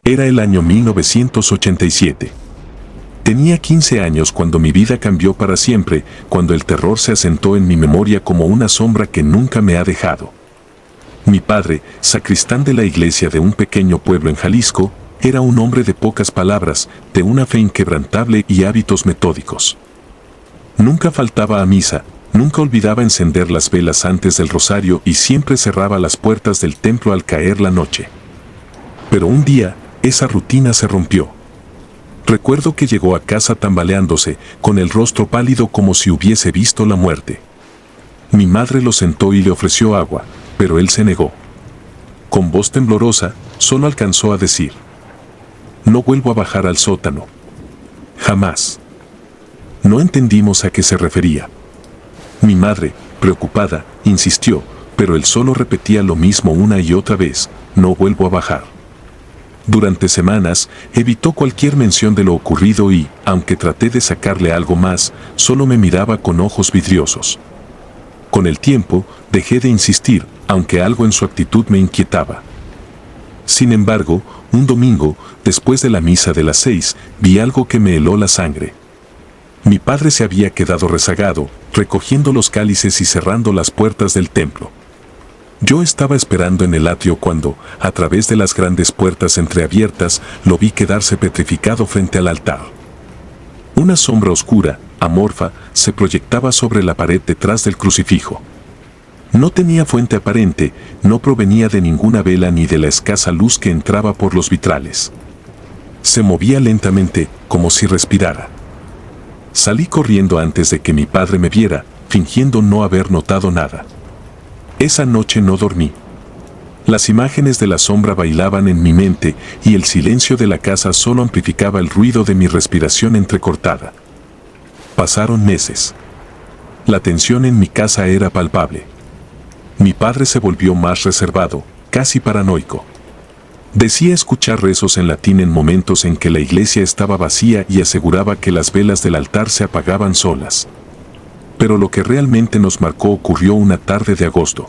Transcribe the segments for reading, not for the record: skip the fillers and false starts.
Era el año 1987. Tenía 15 años cuando mi vida cambió para siempre, cuando el terror se asentó en mi memoria como una sombra que nunca me ha dejado. Mi padre, sacristán de la iglesia de un pequeño pueblo en Jalisco, era un hombre de pocas palabras, de una fe inquebrantable y hábitos metódicos. Nunca faltaba a misa, nunca olvidaba encender las velas antes del rosario y siempre cerraba las puertas del templo al caer la noche. Pero un día, esa rutina se rompió. Recuerdo que llegó a casa tambaleándose, con el rostro pálido como si hubiese visto la muerte. Mi madre lo sentó y le ofreció agua, pero él se negó. Con voz temblorosa, solo alcanzó a decir: «No vuelvo a bajar al sótano. Jamás». No entendimos a qué se refería. Mi madre, preocupada, insistió, pero él solo repetía lo mismo una y otra vez: «No vuelvo a bajar». Durante semanas, evitó cualquier mención de lo ocurrido y, aunque traté de sacarle algo más, solo me miraba con ojos vidriosos. Con el tiempo, dejé de insistir, aunque algo en su actitud me inquietaba. Sin embargo, un domingo, después de la misa de las 6, vi algo que me heló la sangre. Mi padre se había quedado rezagado, recogiendo los cálices y cerrando las puertas del templo. Yo estaba esperando en el atrio cuando, a través de las grandes puertas entreabiertas, lo vi quedarse petrificado frente al altar. Una sombra oscura, amorfa, se proyectaba sobre la pared detrás del crucifijo. No tenía fuente aparente, no provenía de ninguna vela ni de la escasa luz que entraba por los vitrales. Se movía lentamente, como si respirara. Salí corriendo antes de que mi padre me viera, fingiendo no haber notado nada. Esa noche no dormí. Las imágenes de la sombra bailaban en mi mente y el silencio de la casa solo amplificaba el ruido de mi respiración entrecortada. Pasaron meses. La tensión en mi casa era palpable. Mi padre se volvió más reservado, casi paranoico. Decía escuchar rezos en latín en momentos en que la iglesia estaba vacía y aseguraba que las velas del altar se apagaban solas. Pero lo que realmente nos marcó ocurrió una tarde de agosto.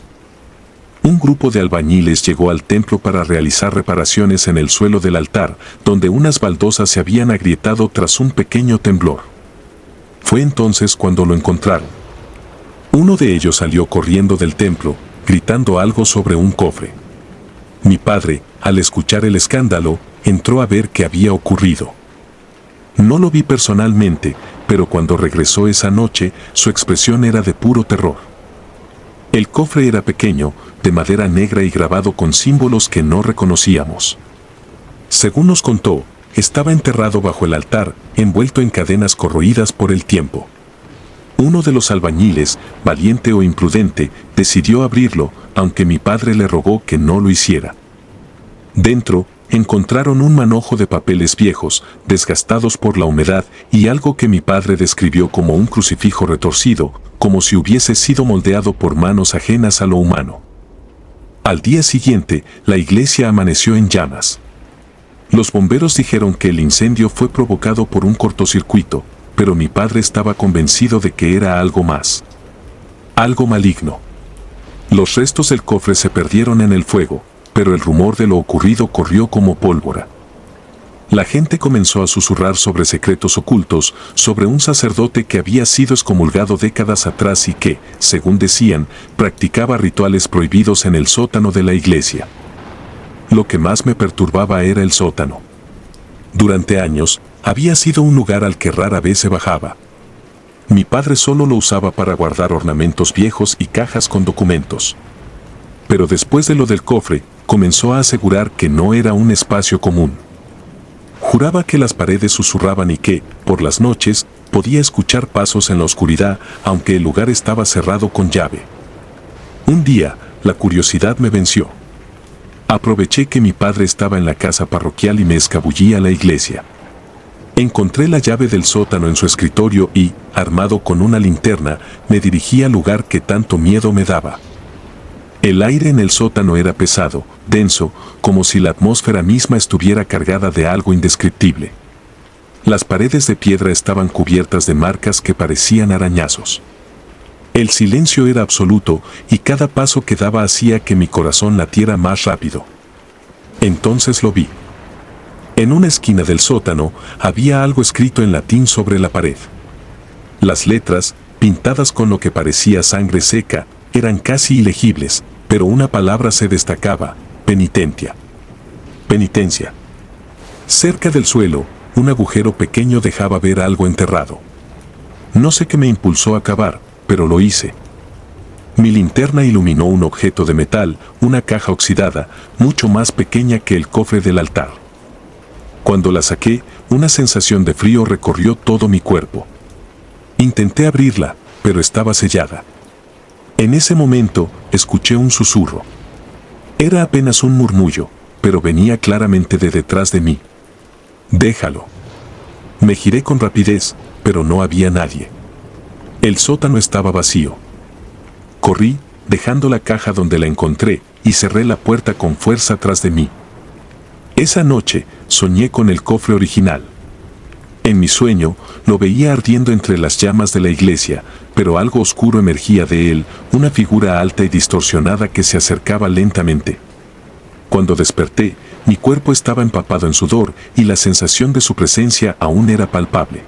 Un grupo de albañiles llegó al templo para realizar reparaciones en el suelo del altar, donde unas baldosas se habían agrietado tras un pequeño temblor. Fue entonces cuando lo encontraron. Uno de ellos salió corriendo del templo, gritando algo sobre un cofre. Mi padre, al escuchar el escándalo, entró a ver qué había ocurrido. No lo vi personalmente, pero cuando regresó esa noche, su expresión era de puro terror. El cofre era pequeño, de madera negra y grabado con símbolos que no reconocíamos. Según nos contó, estaba enterrado bajo el altar, envuelto en cadenas corroídas por el tiempo. Uno de los albañiles, valiente o imprudente, decidió abrirlo, aunque mi padre le rogó que no lo hiciera. Dentro, encontraron un manojo de papeles viejos, desgastados por la humedad, y algo que mi padre describió como un crucifijo retorcido, como si hubiese sido moldeado por manos ajenas a lo humano. Al día siguiente, la iglesia amaneció en llamas. Los bomberos dijeron que el incendio fue provocado por un cortocircuito, pero mi padre estaba convencido de que era algo más. Algo maligno. Los restos del cofre se perdieron en el fuego, pero el rumor de lo ocurrido corrió como pólvora. La gente comenzó a susurrar sobre secretos ocultos, sobre un sacerdote que había sido excomulgado décadas atrás y que, según decían, practicaba rituales prohibidos en el sótano de la iglesia. Lo que más me perturbaba era el sótano. Durante años, había sido un lugar al que rara vez se bajaba. Mi padre solo lo usaba para guardar ornamentos viejos y cajas con documentos. Pero después de lo del cofre, comenzó a asegurar que no era un espacio común. Juraba que las paredes susurraban y que, por las noches, podía escuchar pasos en la oscuridad, aunque el lugar estaba cerrado con llave. Un día, la curiosidad me venció. Aproveché que mi padre estaba en la casa parroquial y me escabullí a la iglesia. Encontré la llave del sótano en su escritorio y, armado con una linterna, me dirigí al lugar que tanto miedo me daba. El aire en el sótano era pesado, denso, como si la atmósfera misma estuviera cargada de algo indescriptible. Las paredes de piedra estaban cubiertas de marcas que parecían arañazos. El silencio era absoluto y cada paso que daba hacía que mi corazón latiera más rápido. Entonces lo vi. En una esquina del sótano había algo escrito en latín sobre la pared. Las letras, pintadas con lo que parecía sangre seca, eran casi ilegibles, pero una palabra se destacaba: penitencia. Penitencia. Cerca del suelo, un agujero pequeño dejaba ver algo enterrado. No sé qué me impulsó a cavar, pero lo hice. Mi linterna iluminó un objeto de metal, una caja oxidada, mucho más pequeña que el cofre del altar. Cuando la saqué, una sensación de frío recorrió todo mi cuerpo. Intenté abrirla, pero estaba sellada. En ese momento, escuché un susurro. Era apenas un murmullo, pero venía claramente de detrás de mí. «Déjalo». Me giré con rapidez, pero no había nadie. El sótano estaba vacío. Corrí, dejando la caja donde la encontré, y cerré la puerta con fuerza tras de mí. Esa noche, soñé con el cofre original. En mi sueño, lo veía ardiendo entre las llamas de la iglesia, pero algo oscuro emergía de él, una figura alta y distorsionada que se acercaba lentamente. Cuando desperté, mi cuerpo estaba empapado en sudor y la sensación de su presencia aún era palpable.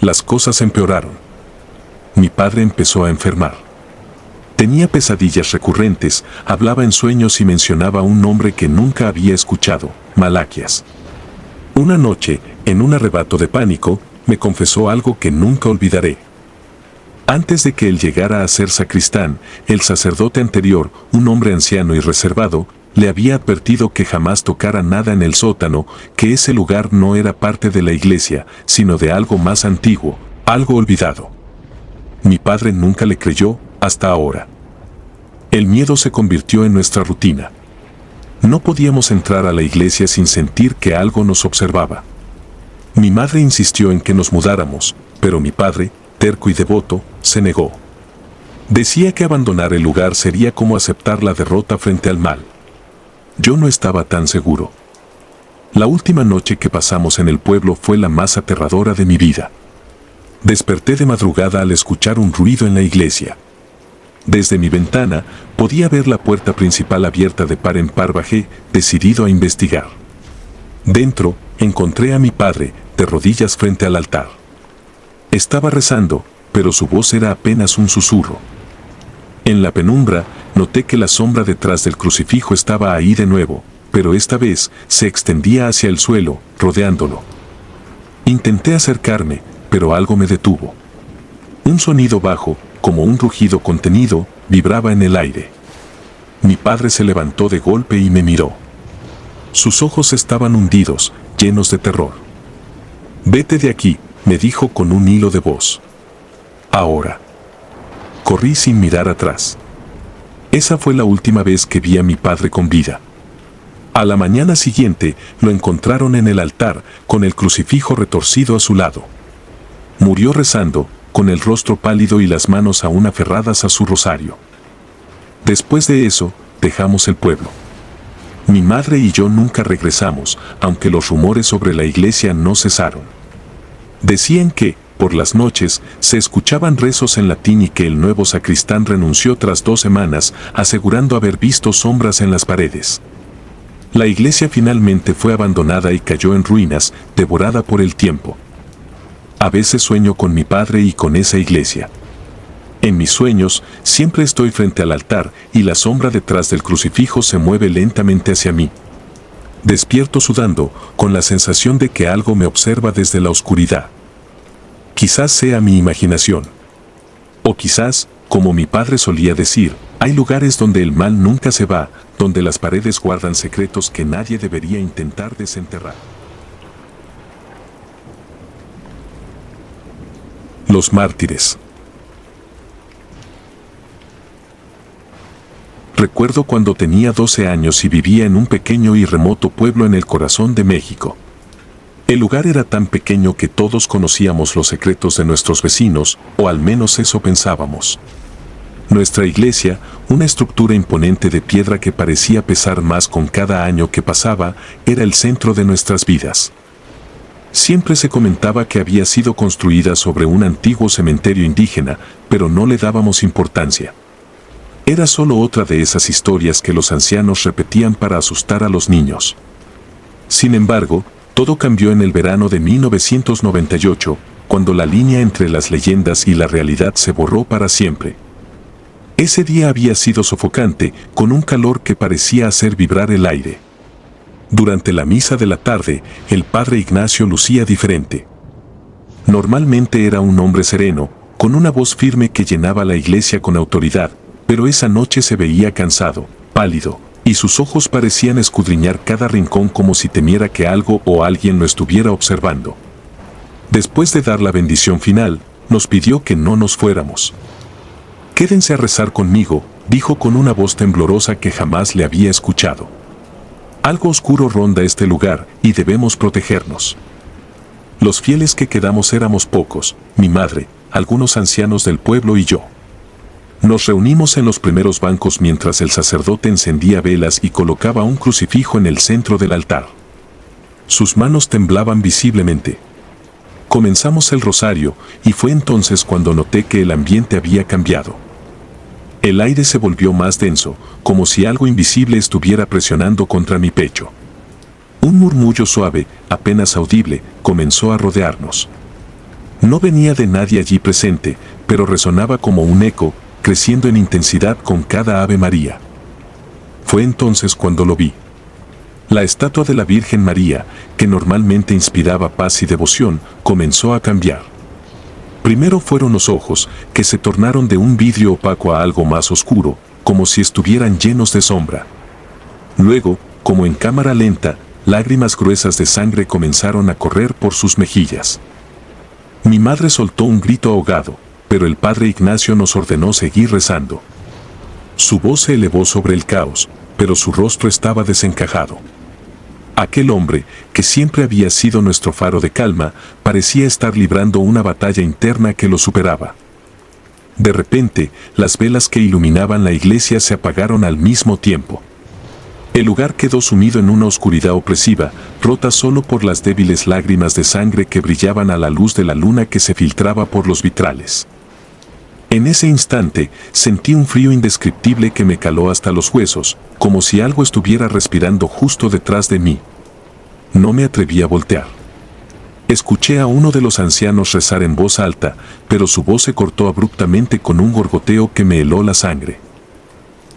Las cosas empeoraron. Mi padre empezó a enfermar. Tenía pesadillas recurrentes, hablaba en sueños y mencionaba un nombre que nunca había escuchado: Malaquías. Una noche, en un arrebato de pánico, me confesó algo que nunca olvidaré. Antes de que él llegara a ser sacristán, el sacerdote anterior, un hombre anciano y reservado, le había advertido que jamás tocara nada en el sótano, que ese lugar no era parte de la iglesia, sino de algo más antiguo, algo olvidado. Mi padre nunca le creyó, hasta ahora. El miedo se convirtió en nuestra rutina. No podíamos entrar a la iglesia sin sentir que algo nos observaba. Mi madre insistió en que nos mudáramos, pero mi padre, terco y devoto, se negó. Decía que abandonar el lugar sería como aceptar la derrota frente al mal. Yo no estaba tan seguro. La última noche que pasamos en el pueblo fue la más aterradora de mi vida. Desperté de madrugada al escuchar un ruido en la iglesia. Desde mi ventana, podía ver la puerta principal abierta de par en par. Bajé, decidido a investigar. Dentro, encontré a mi padre, de rodillas frente al altar. Estaba rezando, pero su voz era apenas un susurro. En la penumbra, noté que la sombra detrás del crucifijo estaba ahí de nuevo, pero esta vez se extendía hacia el suelo, rodeándolo. Intenté acercarme, pero algo me detuvo. Un sonido bajo, como un rugido contenido, vibraba en el aire. Mi padre se levantó de golpe y me miró. Sus ojos estaban hundidos, llenos de terror. «Vete de aquí», me dijo con un hilo de voz. «Ahora». Corrí sin mirar atrás. Esa fue la última vez que vi a mi padre con vida. A la mañana siguiente, lo encontraron en el altar, con el crucifijo retorcido a su lado. Murió rezando, con el rostro pálido y las manos aún aferradas a su rosario. Después de eso, dejamos el pueblo. Mi madre y yo nunca regresamos, aunque los rumores sobre la iglesia no cesaron. Decían que, por las noches, se escuchaban rezos en latín y que el nuevo sacristán renunció tras 2 semanas, asegurando haber visto sombras en las paredes. La iglesia finalmente fue abandonada y cayó en ruinas, devorada por el tiempo. A veces sueño con mi padre y con esa iglesia. En mis sueños, siempre estoy frente al altar y la sombra detrás del crucifijo se mueve lentamente hacia mí. Despierto sudando, con la sensación de que algo me observa desde la oscuridad. Quizás sea mi imaginación. O quizás, como mi padre solía decir, hay lugares donde el mal nunca se va, donde las paredes guardan secretos que nadie debería intentar desenterrar. Los mártires. Recuerdo cuando tenía 12 años y vivía en un pequeño y remoto pueblo en el corazón de México. El lugar era tan pequeño que todos conocíamos los secretos de nuestros vecinos, o al menos eso pensábamos. Nuestra iglesia, una estructura imponente de piedra que parecía pesar más con cada año que pasaba, era el centro de nuestras vidas. Siempre se comentaba que había sido construida sobre un antiguo cementerio indígena, pero no le dábamos importancia. Era solo otra de esas historias que los ancianos repetían para asustar a los niños. Sin embargo, todo cambió en el verano de 1998, cuando la línea entre las leyendas y la realidad se borró para siempre. Ese día había sido sofocante, con un calor que parecía hacer vibrar el aire. Durante la misa de la tarde, el padre Ignacio lucía diferente. Normalmente era un hombre sereno, con una voz firme que llenaba la iglesia con autoridad, pero esa noche se veía cansado, pálido, y sus ojos parecían escudriñar cada rincón como si temiera que algo o alguien lo estuviera observando. Después de dar la bendición final, nos pidió que no nos fuéramos. «Quédense a rezar conmigo», dijo con una voz temblorosa que jamás le había escuchado. «Algo oscuro ronda este lugar y debemos protegernos». Los fieles que quedamos éramos pocos, mi madre, algunos ancianos del pueblo y yo. Nos reunimos en los primeros bancos mientras el sacerdote encendía velas y colocaba un crucifijo en el centro del altar. Sus manos temblaban visiblemente. Comenzamos el rosario y fue entonces cuando noté que el ambiente había cambiado. El aire se volvió más denso, como si algo invisible estuviera presionando contra mi pecho. Un murmullo suave, apenas audible, comenzó a rodearnos. No venía de nadie allí presente, pero resonaba como un eco, creciendo en intensidad con cada Ave María. Fue entonces cuando lo vi. La estatua de la Virgen María, que normalmente inspiraba paz y devoción, comenzó a cambiar. Primero fueron los ojos, que se tornaron de un vidrio opaco a algo más oscuro, como si estuvieran llenos de sombra. Luego, como en cámara lenta, lágrimas gruesas de sangre comenzaron a correr por sus mejillas. Mi madre soltó un grito ahogado, pero el padre Ignacio nos ordenó seguir rezando. Su voz se elevó sobre el caos, pero su rostro estaba desencajado. Aquel hombre, que siempre había sido nuestro faro de calma, parecía estar librando una batalla interna que lo superaba. De repente, las velas que iluminaban la iglesia se apagaron al mismo tiempo. El lugar quedó sumido en una oscuridad opresiva, rota solo por las débiles lágrimas de sangre que brillaban a la luz de la luna que se filtraba por los vitrales. En ese instante, sentí un frío indescriptible que me caló hasta los huesos, como si algo estuviera respirando justo detrás de mí. No me atreví a voltear. Escuché a uno de los ancianos rezar en voz alta, pero su voz se cortó abruptamente con un gorgoteo que me heló la sangre.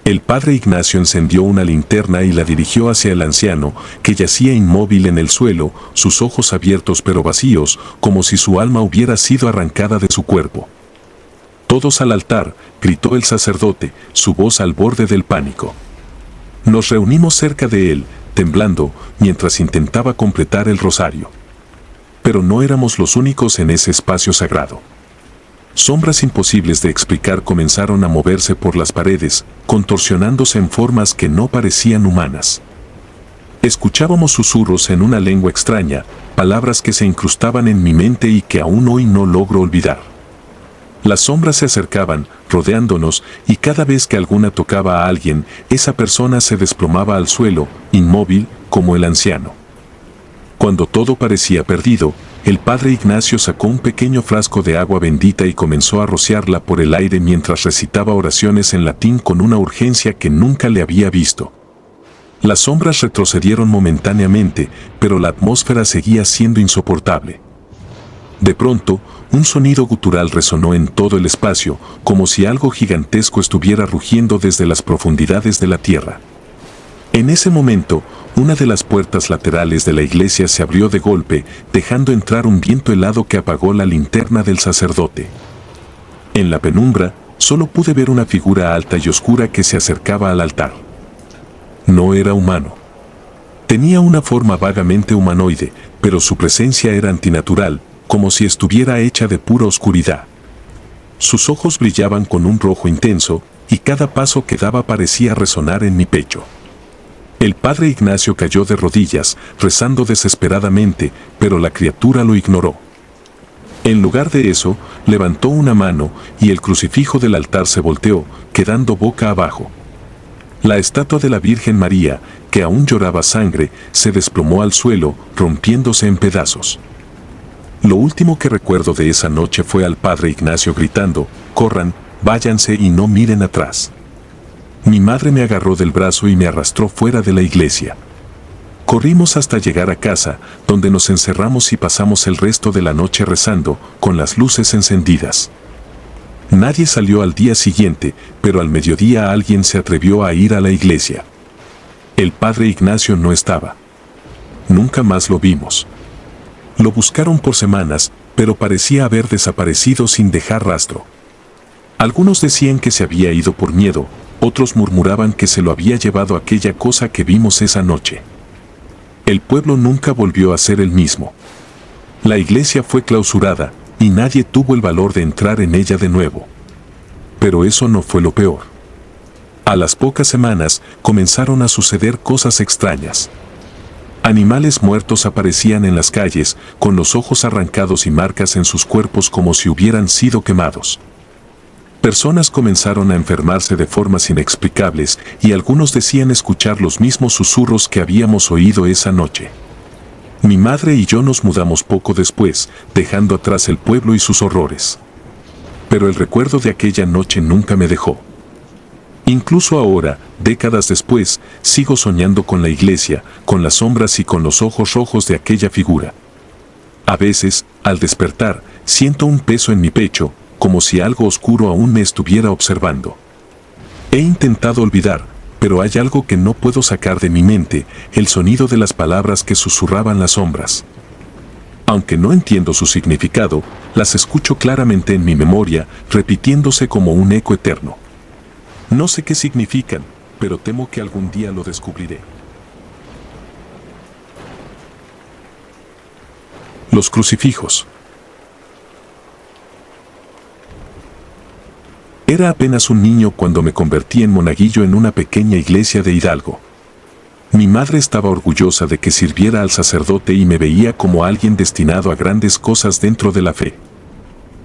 El padre Ignacio encendió una linterna y la dirigió hacia el anciano, que yacía inmóvil en el suelo, sus ojos abiertos pero vacíos, como si su alma hubiera sido arrancada de su cuerpo. «Todos al altar», gritó el sacerdote, su voz al borde del pánico. Nos reunimos cerca de él, temblando, mientras intentaba completar el rosario. Pero no éramos los únicos en ese espacio sagrado. Sombras imposibles de explicar comenzaron a moverse por las paredes, contorsionándose en formas que no parecían humanas. Escuchábamos susurros en una lengua extraña, palabras que se incrustaban en mi mente y que aún hoy no logro olvidar. Las sombras se acercaban, rodeándonos, y cada vez que alguna tocaba a alguien, esa persona se desplomaba al suelo, inmóvil, como el anciano. Cuando todo parecía perdido, el padre Ignacio sacó un pequeño frasco de agua bendita y comenzó a rociarla por el aire mientras recitaba oraciones en latín con una urgencia que nunca le había visto. Las sombras retrocedieron momentáneamente, pero la atmósfera seguía siendo insoportable. De pronto, un sonido gutural resonó en todo el espacio, como si algo gigantesco estuviera rugiendo desde las profundidades de la tierra. En ese momento, una de las puertas laterales de la iglesia se abrió de golpe, dejando entrar un viento helado que apagó la linterna del sacerdote. En la penumbra, solo pude ver una figura alta y oscura que se acercaba al altar. No era humano. Tenía una forma vagamente humanoide, pero su presencia era antinatural, como si estuviera hecha de pura oscuridad. Sus ojos brillaban con un rojo intenso, y cada paso que daba parecía resonar en mi pecho. El padre Ignacio cayó de rodillas, rezando desesperadamente, pero la criatura lo ignoró. En lugar de eso, levantó una mano, y el crucifijo del altar se volteó, quedando boca abajo. La estatua de la Virgen María, que aún lloraba sangre, se desplomó al suelo, rompiéndose en pedazos. Lo último que recuerdo de esa noche fue al padre Ignacio gritando: «Corran, váyanse y no miren atrás». Mi madre me agarró del brazo y me arrastró fuera de la iglesia. Corrimos hasta llegar a casa, donde nos encerramos y pasamos el resto de la noche rezando, con las luces encendidas. Nadie salió al día siguiente, pero al mediodía alguien se atrevió a ir a la iglesia. El padre Ignacio no estaba. Nunca más lo vimos. Lo buscaron por semanas, pero parecía haber desaparecido sin dejar rastro. Algunos decían que se había ido por miedo, otros murmuraban que se lo había llevado aquella cosa que vimos esa noche. El pueblo nunca volvió a ser el mismo. La iglesia fue clausurada y nadie tuvo el valor de entrar en ella de nuevo. Pero eso no fue lo peor. A las pocas semanas comenzaron a suceder cosas extrañas. Animales muertos aparecían en las calles, con los ojos arrancados y marcas en sus cuerpos como si hubieran sido quemados. Personas comenzaron a enfermarse de formas inexplicables y algunos decían escuchar los mismos susurros que habíamos oído esa noche. Mi madre y yo nos mudamos poco después, dejando atrás el pueblo y sus horrores. Pero el recuerdo de aquella noche nunca me dejó. Incluso ahora, décadas después, sigo soñando con la iglesia, con las sombras y con los ojos rojos de aquella figura. A veces, al despertar, siento un peso en mi pecho, como si algo oscuro aún me estuviera observando. He intentado olvidar, pero hay algo que no puedo sacar de mi mente, el sonido de las palabras que susurraban las sombras. Aunque no entiendo su significado, las escucho claramente en mi memoria, repitiéndose como un eco eterno. No sé qué significan, pero temo que algún día lo descubriré. Los crucifijos. Era apenas un niño cuando me convertí en monaguillo en una pequeña iglesia de Hidalgo. Mi madre estaba orgullosa de que sirviera al sacerdote y me veía como alguien destinado a grandes cosas dentro de la fe.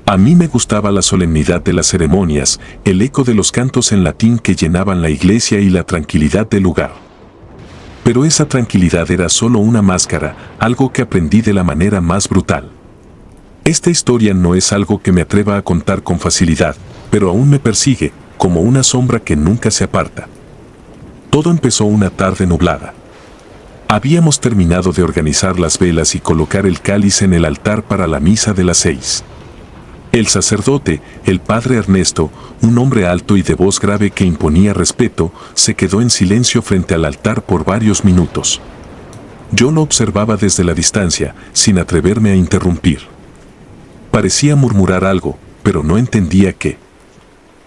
A mí me gustaba la solemnidad de las ceremonias, el eco de los cantos en latín que llenaban la iglesia y la tranquilidad del lugar. Pero esa tranquilidad era solo una máscara, algo que aprendí de la manera más brutal. Esta historia no es algo que me atreva a contar con facilidad, pero aún me persigue, como una sombra que nunca se aparta. Todo empezó una tarde nublada. Habíamos terminado de organizar las velas y colocar el cáliz en el altar para la misa de las 6. El sacerdote, el padre Ernesto, un hombre alto y de voz grave que imponía respeto, se quedó en silencio frente al altar por varios minutos. Yo lo observaba desde la distancia, sin atreverme a interrumpir. Parecía murmurar algo, pero no entendía qué.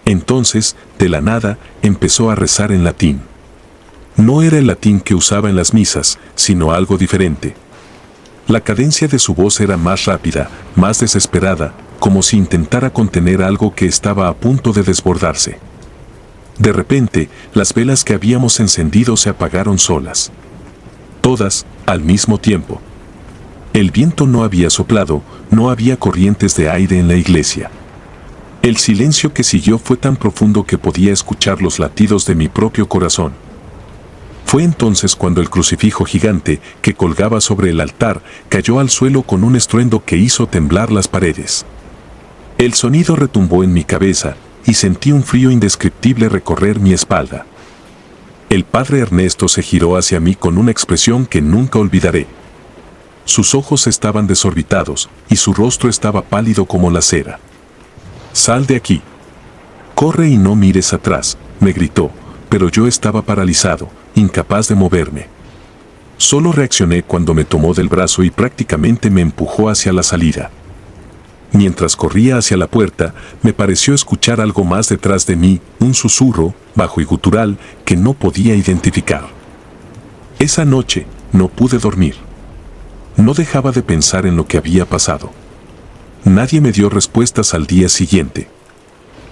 Entonces, de la nada, empezó a rezar en latín. No era el latín que usaba en las misas, sino algo diferente. La cadencia de su voz era más rápida, más desesperada, como si intentara contener algo que estaba a punto de desbordarse. De repente, las velas que habíamos encendido se apagaron solas. Todas, al mismo tiempo. El viento no había soplado, no había corrientes de aire en la iglesia. El silencio que siguió fue tan profundo que podía escuchar los latidos de mi propio corazón. Fue entonces cuando el crucifijo gigante, que colgaba sobre el altar, cayó al suelo con un estruendo que hizo temblar las paredes. El sonido retumbó en mi cabeza, y sentí un frío indescriptible recorrer mi espalda. El padre Ernesto se giró hacia mí con una expresión que nunca olvidaré. Sus ojos estaban desorbitados, y su rostro estaba pálido como la cera. «Sal de aquí. Corre y no mires atrás», me gritó, pero yo estaba paralizado, incapaz de moverme. Solo reaccioné cuando me tomó del brazo y prácticamente me empujó hacia la salida. Mientras corría hacia la puerta, me pareció escuchar algo más detrás de mí, un susurro, bajo y gutural, que no podía identificar. Esa noche, no pude dormir. No dejaba de pensar en lo que había pasado. Nadie me dio respuestas al día siguiente.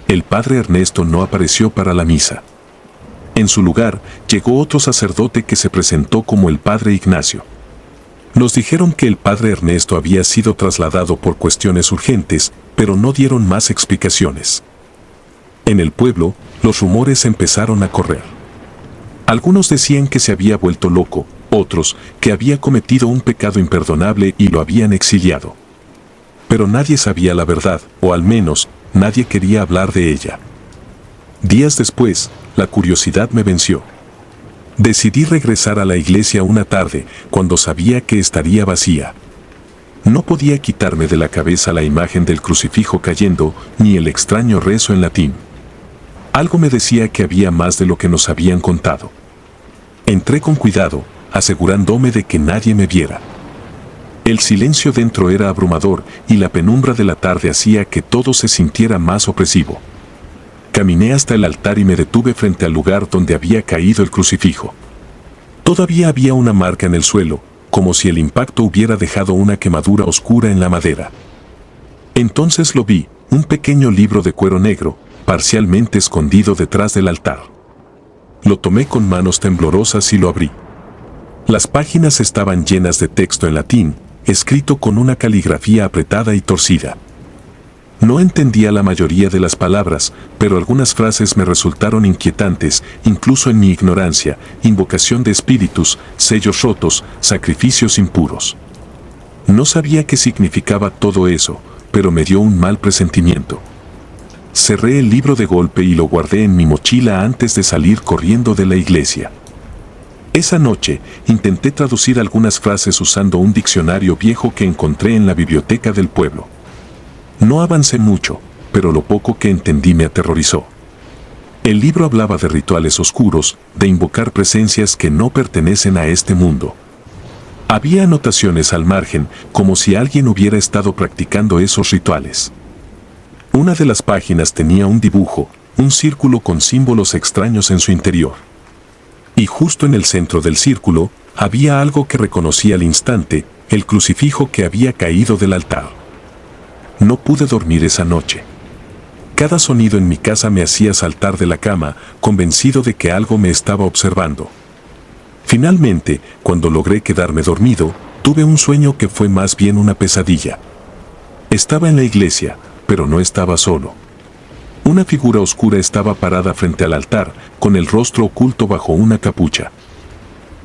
El padre Ernesto no apareció para la misa. En su lugar, llegó otro sacerdote que se presentó como el padre Ignacio. Nos dijeron que el padre Ernesto había sido trasladado por cuestiones urgentes, pero no dieron más explicaciones. En el pueblo, los rumores empezaron a correr. Algunos decían que se había vuelto loco, otros que había cometido un pecado imperdonable y lo habían exiliado. Pero nadie sabía la verdad, o al menos, nadie quería hablar de ella. Días después, la curiosidad me venció. Decidí regresar a la iglesia una tarde, cuando sabía que estaría vacía. No podía quitarme de la cabeza la imagen del crucifijo cayendo, ni el extraño rezo en latín. Algo me decía que había más de lo que nos habían contado. Entré con cuidado, asegurándome de que nadie me viera. El silencio dentro era abrumador y la penumbra de la tarde hacía que todo se sintiera más opresivo. Caminé hasta el altar y me detuve frente al lugar donde había caído el crucifijo. Todavía había una marca en el suelo, como si el impacto hubiera dejado una quemadura oscura en la madera. Entonces lo vi, un pequeño libro de cuero negro, parcialmente escondido detrás del altar. Lo tomé con manos temblorosas y lo abrí. Las páginas estaban llenas de texto en latín, escrito con una caligrafía apretada y torcida. No entendía la mayoría de las palabras, pero algunas frases me resultaron inquietantes, incluso en mi ignorancia: invocación de espíritus, sellos rotos, sacrificios impuros. No sabía qué significaba todo eso, pero me dio un mal presentimiento. Cerré el libro de golpe y lo guardé en mi mochila antes de salir corriendo de la iglesia. Esa noche, intenté traducir algunas frases usando un diccionario viejo que encontré en la biblioteca del pueblo. No avancé mucho, pero lo poco que entendí me aterrorizó. El libro hablaba de rituales oscuros, de invocar presencias que no pertenecen a este mundo. Había anotaciones al margen, como si alguien hubiera estado practicando esos rituales. Una de las páginas tenía un dibujo, un círculo con símbolos extraños en su interior. Y justo en el centro del círculo, había algo que reconocí al instante: el crucifijo que había caído del altar. No pude dormir esa noche. Cada sonido en mi casa me hacía saltar de la cama, convencido de que algo me estaba observando. Finalmente, cuando logré quedarme dormido, tuve un sueño que fue más bien una pesadilla. Estaba en la iglesia, pero no estaba solo. Una figura oscura estaba parada frente al altar, con el rostro oculto bajo una capucha.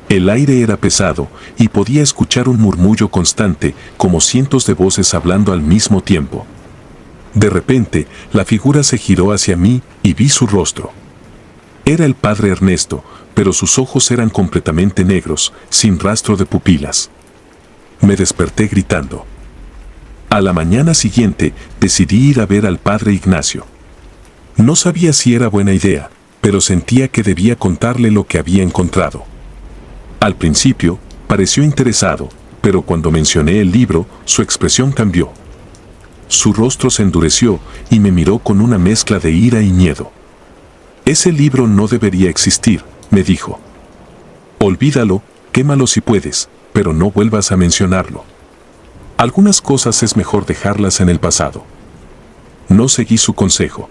El aire era pesado, y podía escuchar un murmullo constante, como cientos de voces hablando al mismo tiempo. De repente, la figura se giró hacia mí, y vi su rostro. Era el padre Ernesto, pero sus ojos eran completamente negros, sin rastro de pupilas. Me desperté gritando. A la mañana siguiente, decidí ir a ver al padre Ignacio. No sabía si era buena idea, pero sentía que debía contarle lo que había encontrado. Al principio, pareció interesado, pero cuando mencioné el libro, su expresión cambió. Su rostro se endureció y me miró con una mezcla de ira y miedo. «Ese libro no debería existir», me dijo. «Olvídalo, quémalo si puedes, pero no vuelvas a mencionarlo. Algunas cosas es mejor dejarlas en el pasado». No seguí su consejo.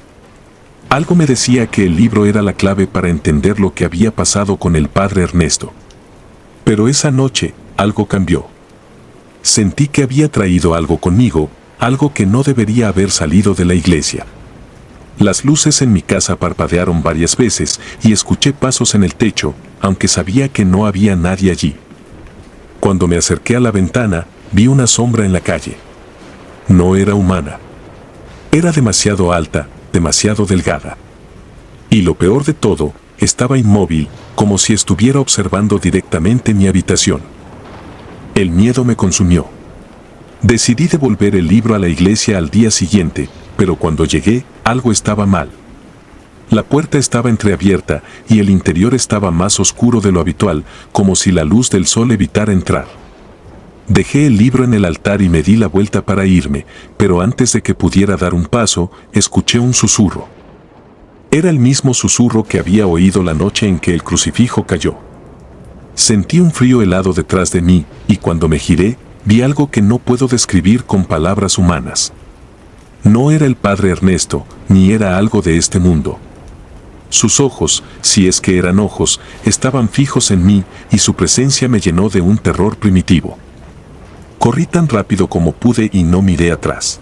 Algo me decía que el libro era la clave para entender lo que había pasado con el padre Ernesto. Pero esa noche, algo cambió. Sentí que había traído algo conmigo, algo que no debería haber salido de la iglesia. Las luces en mi casa parpadearon varias veces y escuché pasos en el techo, aunque sabía que no había nadie allí. Cuando me acerqué a la ventana, vi una sombra en la calle. No era humana. Era demasiado alta, demasiado delgada. Y lo peor de todo, estaba inmóvil, como si estuviera observando directamente mi habitación. El miedo me consumió. Decidí devolver el libro a la iglesia al día siguiente, pero cuando llegué, algo estaba mal. La puerta estaba entreabierta y el interior estaba más oscuro de lo habitual, como si la luz del sol evitara entrar. Dejé el libro en el altar y me di la vuelta para irme, pero antes de que pudiera dar un paso, escuché un susurro. Era el mismo susurro que había oído la noche en que el crucifijo cayó. Sentí un frío helado detrás de mí, y cuando me giré, vi algo que no puedo describir con palabras humanas. No era el padre Ernesto, ni era algo de este mundo. Sus ojos, si es que eran ojos, estaban fijos en mí, y su presencia me llenó de un terror primitivo. Corrí tan rápido como pude y no miré atrás.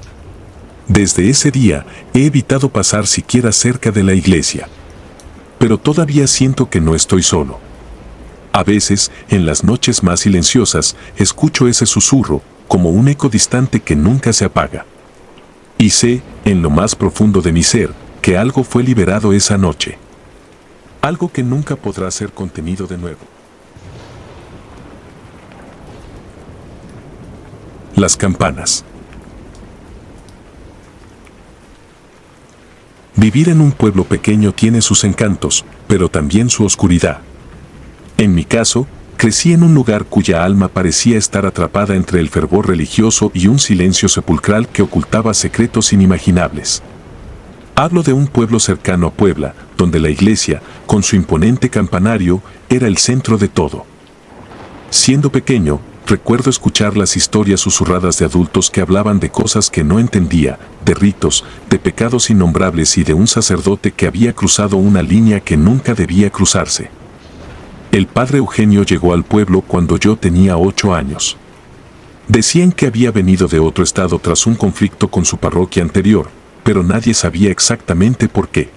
Desde ese día, he evitado pasar siquiera cerca de la iglesia. Pero todavía siento que no estoy solo. A veces, en las noches más silenciosas, escucho ese susurro, como un eco distante que nunca se apaga. Y sé, en lo más profundo de mi ser, que algo fue liberado esa noche. Algo que nunca podrá ser contenido de nuevo. Las campanas. Vivir en un pueblo pequeño tiene sus encantos, pero también su oscuridad. En mi caso, crecí en un lugar cuya alma parecía estar atrapada entre el fervor religioso y un silencio sepulcral que ocultaba secretos inimaginables. Hablo de un pueblo cercano a Puebla, donde la iglesia, con su imponente campanario, era el centro de todo. Siendo pequeño, recuerdo escuchar las historias susurradas de adultos que hablaban de cosas que no entendía, de ritos, de pecados innombrables y de un sacerdote que había cruzado una línea que nunca debía cruzarse. El padre Eugenio llegó al pueblo cuando yo tenía 8 años. Decían que había venido de otro estado tras un conflicto con su parroquia anterior, pero nadie sabía exactamente por qué.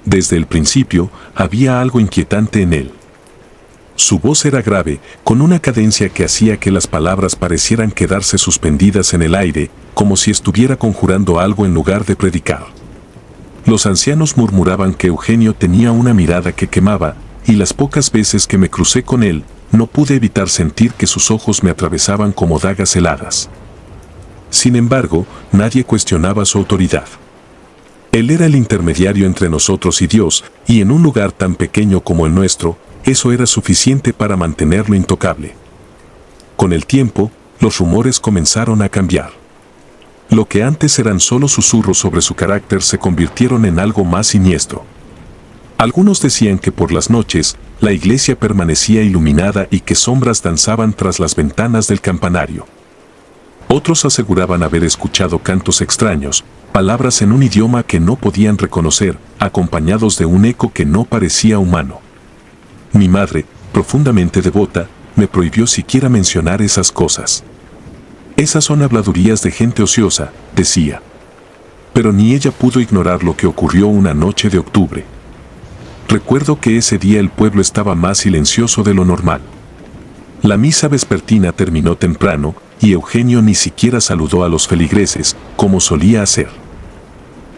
Desde el principio, había algo inquietante en él. Su voz era grave, con una cadencia que hacía que las palabras parecieran quedarse suspendidas en el aire, como si estuviera conjurando algo en lugar de predicar. Los ancianos murmuraban que Eugenio tenía una mirada que quemaba, y las pocas veces que me crucé con él, no pude evitar sentir que sus ojos me atravesaban como dagas heladas. Sin embargo, nadie cuestionaba su autoridad. Él era el intermediario entre nosotros y Dios, y en un lugar tan pequeño como el nuestro, eso era suficiente para mantenerlo intocable. Con el tiempo, los rumores comenzaron a cambiar. Lo que antes eran solo susurros sobre su carácter se convirtieron en algo más siniestro. Algunos decían que por las noches, la iglesia permanecía iluminada y que sombras danzaban tras las ventanas del campanario. Otros aseguraban haber escuchado cantos extraños, palabras en un idioma que no podían reconocer, acompañados de un eco que no parecía humano. Mi madre, profundamente devota, me prohibió siquiera mencionar esas cosas. Esas son habladurías de gente ociosa, decía. Pero ni ella pudo ignorar lo que ocurrió una noche de octubre. Recuerdo que ese día el pueblo estaba más silencioso de lo normal. La misa vespertina terminó temprano y Eugenio ni siquiera saludó a los feligreses, como solía hacer.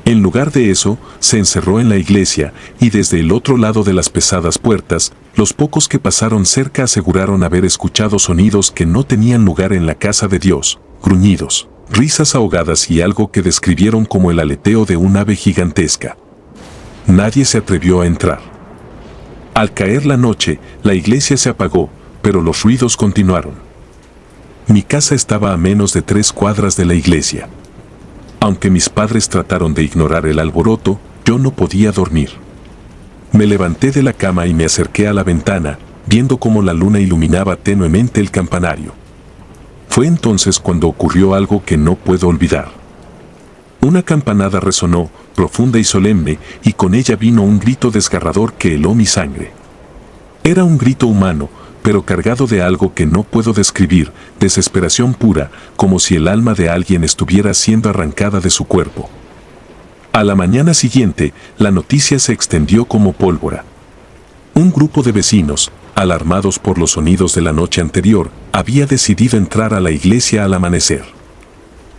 En lugar de eso, se encerró en la iglesia y desde el otro lado de las pesadas puertas, los pocos que pasaron cerca aseguraron haber escuchado sonidos que no tenían lugar en la casa de Dios, gruñidos, risas ahogadas y algo que describieron como el aleteo de un ave gigantesca. Nadie se atrevió a entrar. Al caer la noche, la iglesia se apagó, pero los ruidos continuaron. Mi casa estaba a menos de 3 cuadras de la iglesia. Aunque mis padres trataron de ignorar el alboroto, yo no podía dormir. Me levanté de la cama y me acerqué a la ventana, viendo cómo la luna iluminaba tenuemente el campanario. Fue entonces cuando ocurrió algo que no puedo olvidar. Una campanada resonó, profunda y solemne, y con ella vino un grito desgarrador que heló mi sangre. Era un grito humano, pero cargado de algo que no puedo describir, desesperación pura, como si el alma de alguien estuviera siendo arrancada de su cuerpo. A la mañana siguiente, la noticia se extendió como pólvora. Un grupo de vecinos, alarmados por los sonidos de la noche anterior, había decidido entrar a la iglesia al amanecer.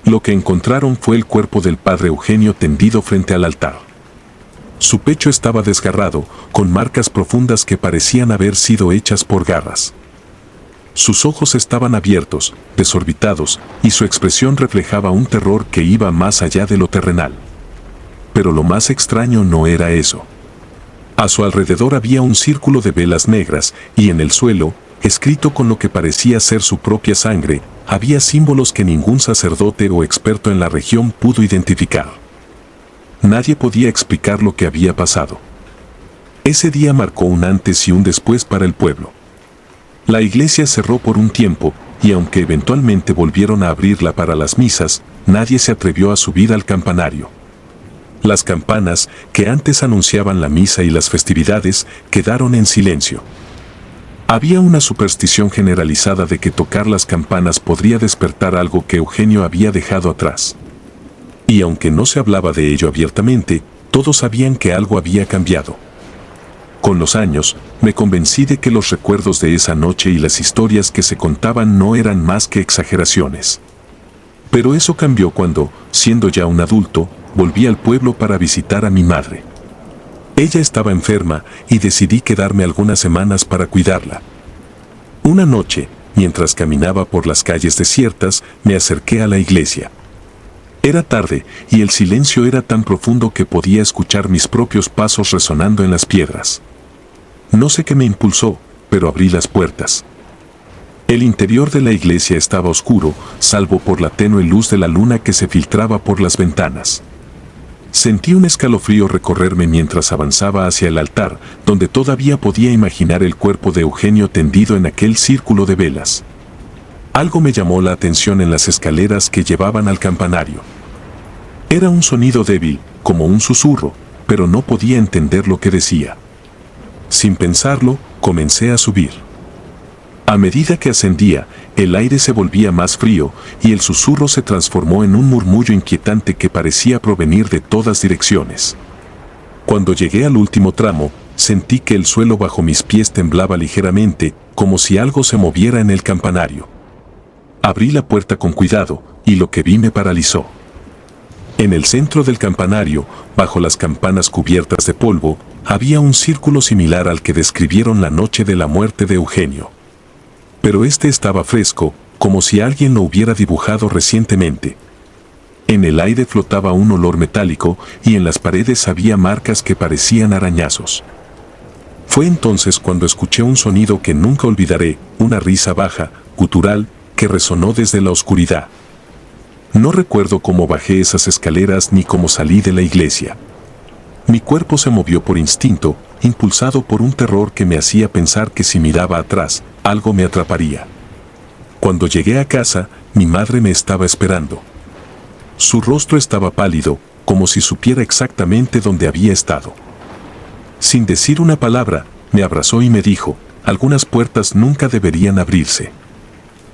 Lo que encontraron fue el cuerpo del padre Eugenio tendido frente al altar. Su pecho estaba desgarrado, con marcas profundas que parecían haber sido hechas por garras. Sus ojos estaban abiertos, desorbitados, y su expresión reflejaba un terror que iba más allá de lo terrenal. Pero lo más extraño no era eso. A su alrededor había un círculo de velas negras, y en el suelo, escrito con lo que parecía ser su propia sangre, había símbolos que ningún sacerdote o experto en la región pudo identificar. Nadie podía explicar lo que había pasado. Ese día marcó un antes y un después para el pueblo. La iglesia cerró por un tiempo, y aunque eventualmente volvieron a abrirla para las misas, nadie se atrevió a subir al campanario. Las campanas, que antes anunciaban la misa y las festividades, quedaron en silencio. Había una superstición generalizada de que tocar las campanas podría despertar algo que Eugenio había dejado atrás. Y aunque no se hablaba de ello abiertamente, todos sabían que algo había cambiado. Con los años, me convencí de que los recuerdos de esa noche y las historias que se contaban no eran más que exageraciones. Pero eso cambió cuando, siendo ya un adulto, volví al pueblo para visitar a mi madre. Ella estaba enferma y decidí quedarme algunas semanas para cuidarla. Una noche, mientras caminaba por las calles desiertas, me acerqué a la iglesia. Era tarde y el silencio era tan profundo que podía escuchar mis propios pasos resonando en las piedras. No sé qué me impulsó, pero abrí las puertas. El interior de la iglesia estaba oscuro, salvo por la tenue luz de la luna que se filtraba por las ventanas. Sentí un escalofrío recorrerme mientras avanzaba hacia el altar, donde todavía podía imaginar el cuerpo de Eugenio tendido en aquel círculo de velas. Algo me llamó la atención en las escaleras que llevaban al campanario. Era un sonido débil, como un susurro, pero no podía entender lo que decía. Sin pensarlo, comencé a subir. A medida que ascendía, el aire se volvía más frío y el susurro se transformó en un murmullo inquietante que parecía provenir de todas direcciones. Cuando llegué al último tramo, sentí que el suelo bajo mis pies temblaba ligeramente, como si algo se moviera en el campanario. Abrí la puerta con cuidado y lo que vi me paralizó. En el centro del campanario, bajo las campanas cubiertas de polvo, había un círculo similar al que describieron la noche de la muerte de Eugenio. Pero este estaba fresco, como si alguien lo hubiera dibujado recientemente. En el aire flotaba un olor metálico y en las paredes había marcas que parecían arañazos. Fue entonces cuando escuché un sonido que nunca olvidaré, una risa baja, gutural, que resonó desde la oscuridad. No recuerdo cómo bajé esas escaleras ni cómo salí de la iglesia. Mi cuerpo se movió por instinto, impulsado por un terror que me hacía pensar que si miraba atrás, algo me atraparía. Cuando llegué a casa, mi madre me estaba esperando. Su rostro estaba pálido, como si supiera exactamente dónde había estado. Sin decir una palabra, me abrazó y me dijo, algunas puertas nunca deberían abrirse.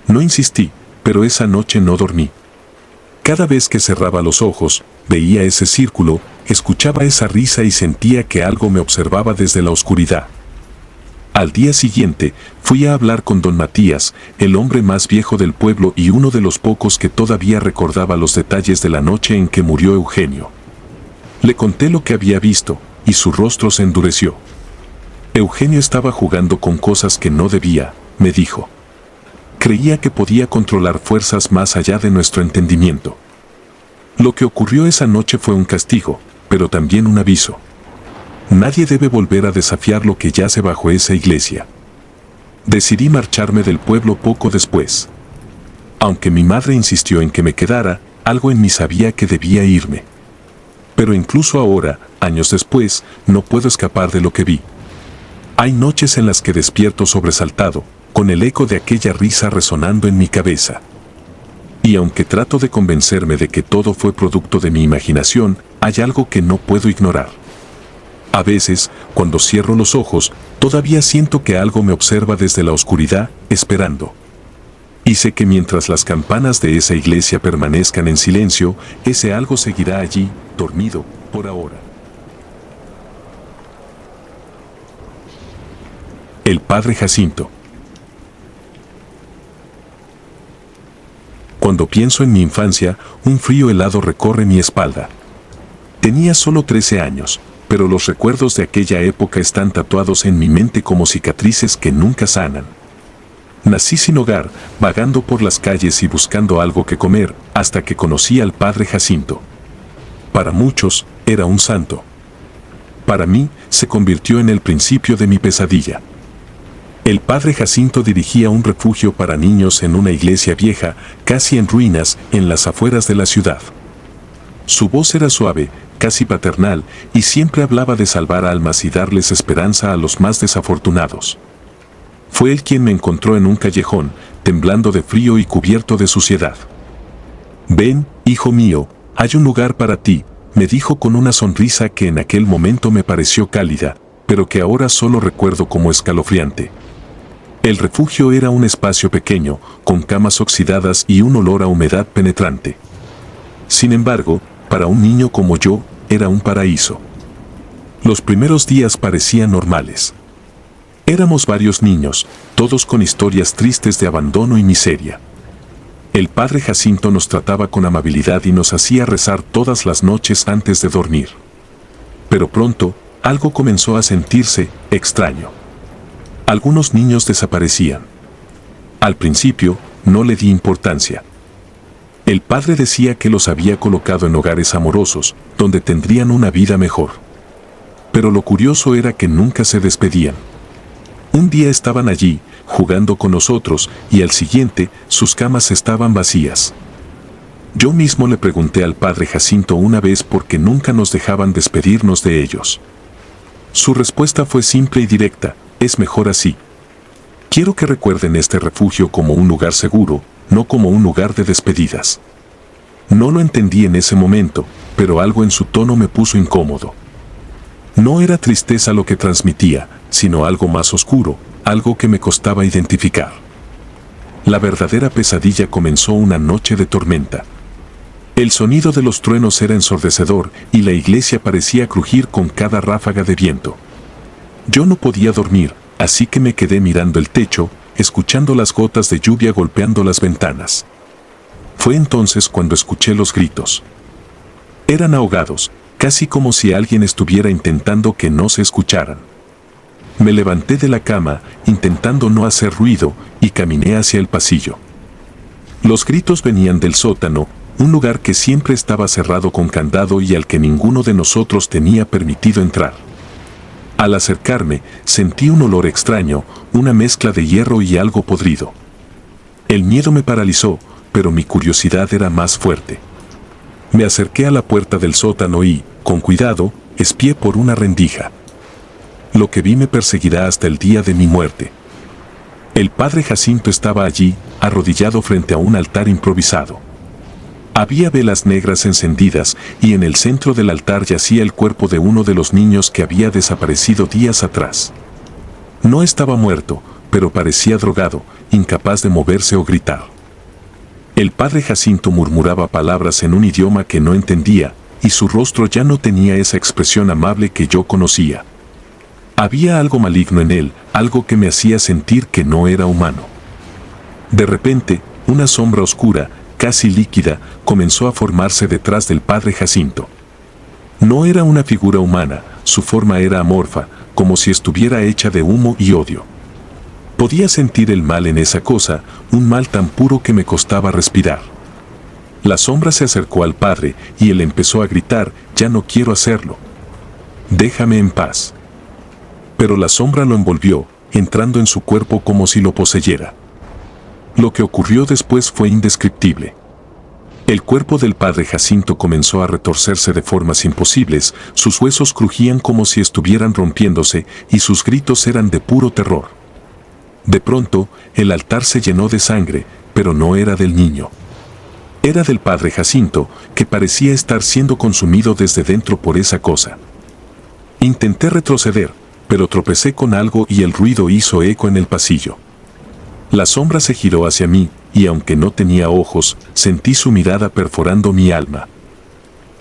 No insistí, pero esa noche no dormí. Cada vez que cerraba los ojos, veía ese círculo, escuchaba esa risa y sentía que algo me observaba desde la oscuridad. Al día siguiente, fui a hablar con don Matías, el hombre más viejo del pueblo y uno de los pocos que todavía recordaba los detalles de la noche en que murió Eugenio. Le conté lo que había visto, y su rostro se endureció. Eugenio estaba jugando con cosas que no debía, me dijo. Creía que podía controlar fuerzas más allá de nuestro entendimiento. Lo que ocurrió esa noche fue un castigo, pero también un aviso. Nadie debe volver a desafiar lo que yace bajo esa iglesia. Decidí marcharme del pueblo poco después. Aunque mi madre insistió en que me quedara, algo en mí sabía que debía irme. Pero incluso ahora, años después, no puedo escapar de lo que vi. Hay noches en las que despierto sobresaltado, con el eco de aquella risa resonando en mi cabeza. Y aunque trato de convencerme de que todo fue producto de mi imaginación, hay algo que no puedo ignorar. A veces, cuando cierro los ojos, todavía siento que algo me observa desde la oscuridad, esperando. Y sé que mientras las campanas de esa iglesia permanezcan en silencio, ese algo seguirá allí, dormido, por ahora. El padre Jacinto. Cuando pienso en mi infancia, un frío helado recorre mi espalda. Tenía solo 13 años, pero los recuerdos de aquella época están tatuados en mi mente como cicatrices que nunca sanan. Nací sin hogar, vagando por las calles y buscando algo que comer, hasta que conocí al padre Jacinto. Para muchos, era un santo. Para mí, se convirtió en el principio de mi pesadilla. El padre Jacinto dirigía un refugio para niños en una iglesia vieja, casi en ruinas, en las afueras de la ciudad. Su voz era suave, casi paternal, y siempre hablaba de salvar almas y darles esperanza a los más desafortunados. Fue él quien me encontró en un callejón, temblando de frío y cubierto de suciedad. «Ven, hijo mío, hay un lugar para ti», me dijo con una sonrisa que en aquel momento me pareció cálida, pero que ahora solo recuerdo como escalofriante. El refugio era un espacio pequeño, con camas oxidadas y un olor a humedad penetrante. Sin embargo, para un niño como yo, era un paraíso. Los primeros días parecían normales. Éramos varios niños, todos con historias tristes de abandono y miseria. El padre Jacinto nos trataba con amabilidad y nos hacía rezar todas las noches antes de dormir. Pero pronto, algo comenzó a sentirse extraño. Algunos niños desaparecían. Al principio, no le di importancia. El padre decía que los había colocado en hogares amorosos, donde tendrían una vida mejor. Pero lo curioso era que nunca se despedían. Un día estaban allí, jugando con nosotros, y al siguiente, sus camas estaban vacías. Yo mismo le pregunté al padre Jacinto una vez por qué nunca nos dejaban despedirnos de ellos. Su respuesta fue simple y directa: es mejor así. Quiero que recuerden este refugio como un lugar seguro, no como un lugar de despedidas. No lo entendí en ese momento, pero algo en su tono me puso incómodo. No era tristeza lo que transmitía, sino algo más oscuro, algo que me costaba identificar. La verdadera pesadilla comenzó una noche de tormenta. El sonido de los truenos era ensordecedor y la iglesia parecía crujir con cada ráfaga de viento. Yo no podía dormir, así que me quedé mirando el techo, escuchando las gotas de lluvia golpeando las ventanas. Fue entonces cuando escuché los gritos. Eran ahogados, casi como si alguien estuviera intentando que no se escucharan. Me levanté de la cama, intentando no hacer ruido, y caminé hacia el pasillo. Los gritos venían del sótano, un lugar que siempre estaba cerrado con candado y al que ninguno de nosotros tenía permitido entrar. Al acercarme, sentí un olor extraño, una mezcla de hierro y algo podrido. El miedo me paralizó, pero mi curiosidad era más fuerte. Me acerqué a la puerta del sótano y, con cuidado, espié por una rendija. Lo que vi me perseguirá hasta el día de mi muerte. El padre Jacinto estaba allí, arrodillado frente a un altar improvisado. Había velas negras encendidas y en el centro del altar yacía el cuerpo de uno de los niños que había desaparecido días atrás. No estaba muerto, pero parecía drogado, incapaz de moverse o gritar. El padre Jacinto murmuraba palabras en un idioma que no entendía, y su rostro ya no tenía esa expresión amable que yo conocía. Había algo maligno en él, algo que me hacía sentir que no era humano. De repente, una sombra oscura, casi líquida, comenzó a formarse detrás del padre Jacinto. No era una figura humana, su forma era amorfa, como si estuviera hecha de humo y odio. Podía sentir el mal en esa cosa, un mal tan puro que me costaba respirar. La sombra se acercó al padre y él empezó a gritar: «Ya no quiero hacerlo. Déjame en paz». Pero la sombra lo envolvió, entrando en su cuerpo como si lo poseyera. Lo que ocurrió después fue indescriptible. El cuerpo del padre Jacinto comenzó a retorcerse de formas imposibles, sus huesos crujían como si estuvieran rompiéndose y sus gritos eran de puro terror. De pronto, el altar se llenó de sangre, pero no era del niño. Era del padre Jacinto, que parecía estar siendo consumido desde dentro por esa cosa. Intenté retroceder, pero tropecé con algo y el ruido hizo eco en el pasillo. La sombra se giró hacia mí, y aunque no tenía ojos, sentí su mirada perforando mi alma.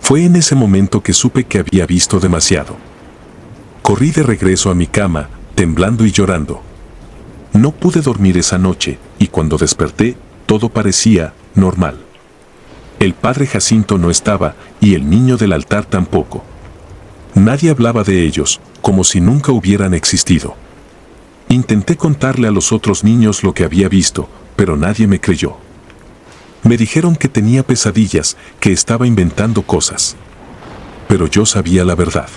Fue en ese momento que supe que había visto demasiado. Corrí de regreso a mi cama, temblando y llorando. No pude dormir esa noche, y cuando desperté, todo parecía normal. El padre Jacinto no estaba, y el niño del altar tampoco. Nadie hablaba de ellos, como si nunca hubieran existido. Intenté contarle a los otros niños lo que había visto, pero nadie me creyó. Me dijeron que tenía pesadillas, que estaba inventando cosas. Pero yo sabía la verdad.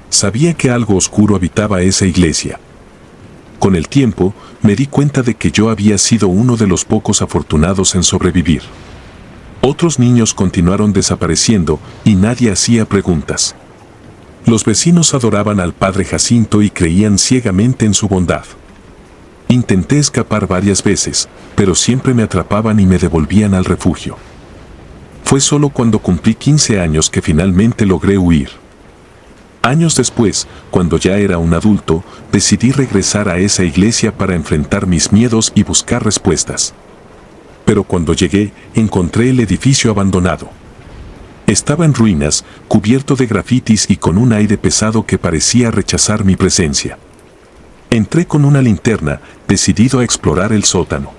Sabía que algo oscuro habitaba esa iglesia. Con el tiempo, me di cuenta de que yo había sido uno de los pocos afortunados en sobrevivir. Otros niños continuaron desapareciendo y nadie hacía preguntas. Los vecinos adoraban al padre Jacinto y creían ciegamente en su bondad. Intenté escapar varias veces, pero siempre me atrapaban y me devolvían al refugio. Fue solo cuando cumplí 15 años que finalmente logré huir. Años después, cuando ya era un adulto, decidí regresar a esa iglesia para enfrentar mis miedos y buscar respuestas. Pero cuando llegué, encontré el edificio abandonado. Estaba en ruinas, cubierto de grafitis y con un aire pesado que parecía rechazar mi presencia. Entré con una linterna, decidido a explorar el sótano.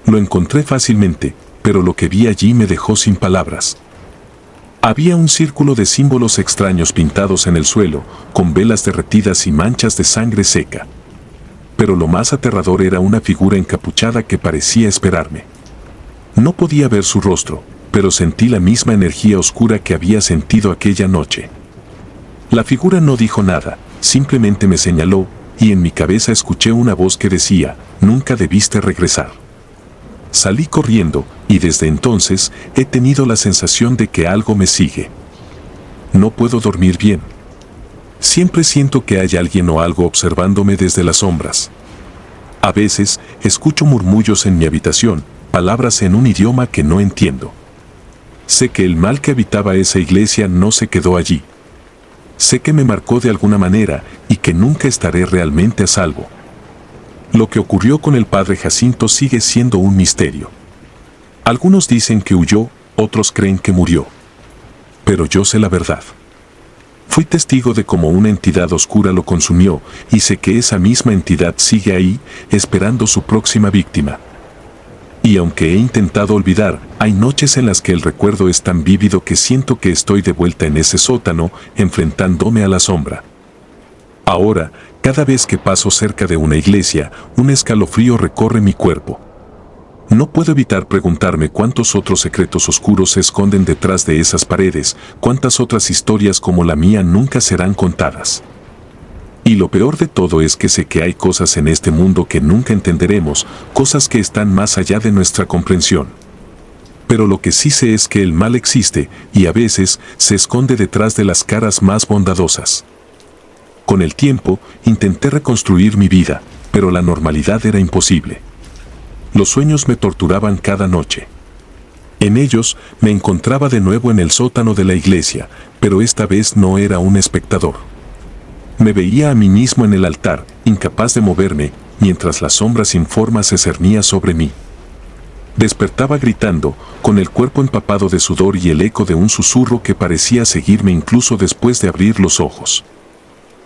Lo encontré fácilmente, pero lo que vi allí me dejó sin palabras. Había un círculo de símbolos extraños pintados en el suelo, con velas derretidas y manchas de sangre seca. Pero lo más aterrador era una figura encapuchada que parecía esperarme. No podía ver su rostro, pero sentí la misma energía oscura que había sentido aquella noche. La figura no dijo nada, simplemente me señaló, y en mi cabeza escuché una voz que decía, «Nunca debiste regresar». Salí corriendo, y desde entonces he tenido la sensación de que algo me sigue. No puedo dormir bien. Siempre siento que hay alguien o algo observándome desde las sombras. A veces, escucho murmullos en mi habitación, palabras en un idioma que no entiendo. Sé que el mal que habitaba esa iglesia no se quedó allí. Sé que me marcó de alguna manera y que nunca estaré realmente a salvo. Lo que ocurrió con el padre Jacinto sigue siendo un misterio. Algunos dicen que huyó, otros creen que murió. Pero yo sé la verdad. Fui testigo de cómo una entidad oscura lo consumió y sé que esa misma entidad sigue ahí, esperando su próxima víctima. Y aunque he intentado olvidar, hay noches en las que el recuerdo es tan vívido que siento que estoy de vuelta en ese sótano, enfrentándome a la sombra. Ahora, cada vez que paso cerca de una iglesia, un escalofrío recorre mi cuerpo. No puedo evitar preguntarme cuántos otros secretos oscuros se esconden detrás de esas paredes, cuántas otras historias como la mía nunca serán contadas. Y lo peor de todo es que sé que hay cosas en este mundo que nunca entenderemos, cosas que están más allá de nuestra comprensión. Pero lo que sí sé es que el mal existe, y a veces se esconde detrás de las caras más bondadosas. Con el tiempo, intenté reconstruir mi vida, pero la normalidad era imposible. Los sueños me torturaban cada noche. En ellos, me encontraba de nuevo en el sótano de la iglesia, pero esta vez no era un espectador. Me veía a mí mismo en el altar, incapaz de moverme, mientras la sombra sin forma se cernía sobre mí. Despertaba gritando, con el cuerpo empapado de sudor y el eco de un susurro que parecía seguirme incluso después de abrir los ojos.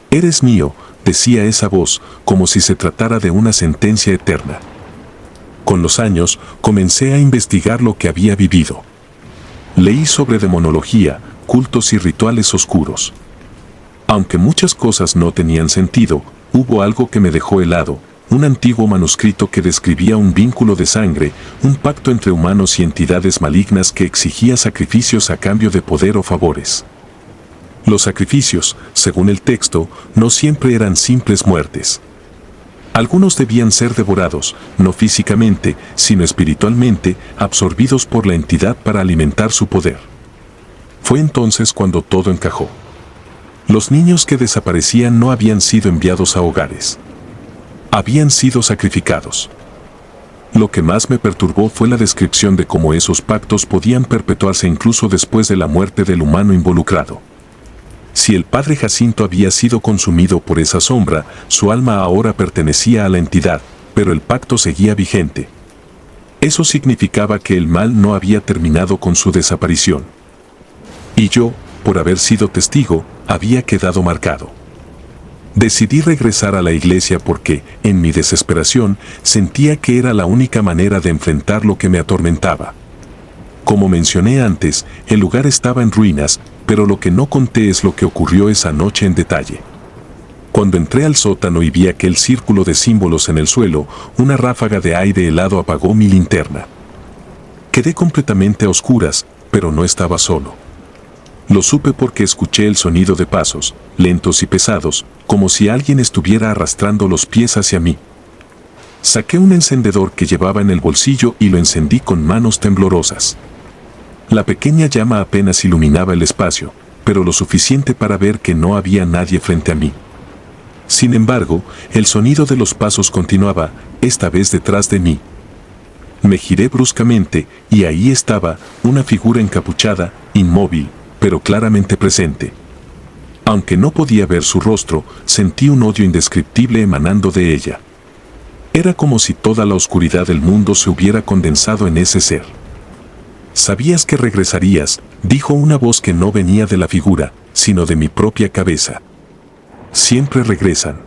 «Eres mío», decía esa voz, como si se tratara de una sentencia eterna. Con los años, comencé a investigar lo que había vivido. Leí sobre demonología, cultos y rituales oscuros. Aunque muchas cosas no tenían sentido, hubo algo que me dejó helado, un antiguo manuscrito que describía un vínculo de sangre, un pacto entre humanos y entidades malignas que exigía sacrificios a cambio de poder o favores. Los sacrificios, según el texto, no siempre eran simples muertes. Algunos debían ser devorados, no físicamente, sino espiritualmente, absorbidos por la entidad para alimentar su poder. Fue entonces cuando todo encajó. Los niños que desaparecían no habían sido enviados a hogares. Habían sido sacrificados. Lo que más me perturbó fue la descripción de cómo esos pactos podían perpetuarse incluso después de la muerte del humano involucrado. Si el padre Jacinto había sido consumido por esa sombra, su alma ahora pertenecía a la entidad, pero el pacto seguía vigente. Eso significaba que el mal no había terminado con su desaparición. Y yo, por haber sido testigo, había quedado marcado. Decidí regresar a la iglesia porque, en mi desesperación, sentía que era la única manera de enfrentar lo que me atormentaba. Como mencioné antes, el lugar estaba en ruinas, pero lo que no conté es lo que ocurrió esa noche en detalle. Cuando entré al sótano y vi aquel círculo de símbolos en el suelo, una ráfaga de aire helado apagó mi linterna. Quedé completamente a oscuras, pero no estaba solo. Lo supe porque escuché el sonido de pasos, lentos y pesados, como si alguien estuviera arrastrando los pies hacia mí. Saqué un encendedor que llevaba en el bolsillo y lo encendí con manos temblorosas. La pequeña llama apenas iluminaba el espacio, pero lo suficiente para ver que no había nadie frente a mí. Sin embargo, el sonido de los pasos continuaba, esta vez detrás de mí. Me giré bruscamente, y ahí estaba, una figura encapuchada, inmóvil, pero claramente presente. Aunque no podía ver su rostro, sentí un odio indescriptible emanando de ella. Era como si toda la oscuridad del mundo se hubiera condensado en ese ser. «Sabías que regresarías», dijo una voz que no venía de la figura, sino de mi propia cabeza. «Siempre regresan».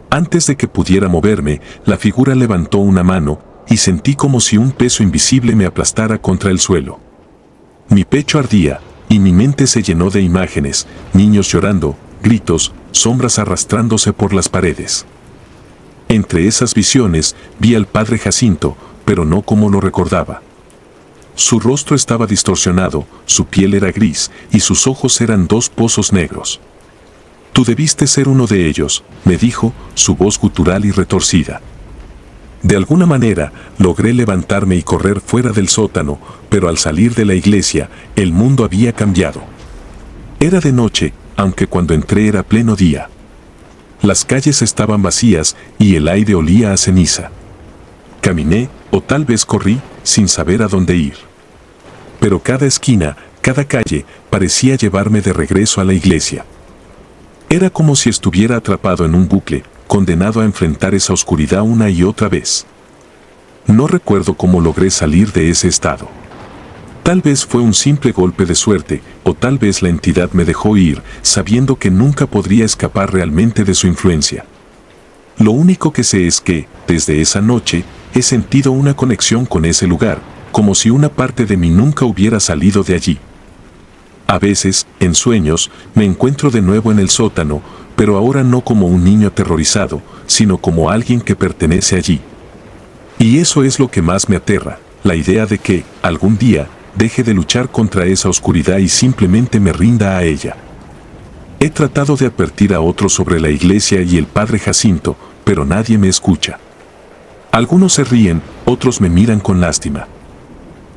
Antes de que pudiera moverme, la figura levantó una mano, y sentí como si un peso invisible me aplastara contra el suelo. Mi pecho ardía, y mi mente se llenó de imágenes, niños llorando, gritos, sombras arrastrándose por las paredes. Entre esas visiones vi al padre Jacinto, pero no como lo recordaba. Su rostro estaba distorsionado, su piel era gris y sus ojos eran dos pozos negros. Tú debiste ser uno de ellos, me dijo, su voz gutural y retorcida. De alguna manera, logré levantarme y correr fuera del sótano, pero al salir de la iglesia, el mundo había cambiado. Era de noche, aunque cuando entré era pleno día. Las calles estaban vacías y el aire olía a ceniza. Caminé, o tal vez corrí, sin saber a dónde ir. Pero cada esquina, cada calle, parecía llevarme de regreso a la iglesia. Era como si estuviera atrapado en un bucle, condenado a enfrentar esa oscuridad una y otra vez. No recuerdo cómo logré salir de ese estado. Tal vez fue un simple golpe de suerte, o tal vez la entidad me dejó ir, sabiendo que nunca podría escapar realmente de su influencia. Lo único que sé es que, desde esa noche, he sentido una conexión con ese lugar, como si una parte de mí nunca hubiera salido de allí. A veces, en sueños, me encuentro de nuevo en el sótano, pero ahora no como un niño aterrorizado, sino como alguien que pertenece allí. Y eso es lo que más me aterra, la idea de que, algún día, deje de luchar contra esa oscuridad y simplemente me rinda a ella. He tratado de advertir a otros sobre la iglesia y el padre Jacinto, pero nadie me escucha. Algunos se ríen, otros me miran con lástima.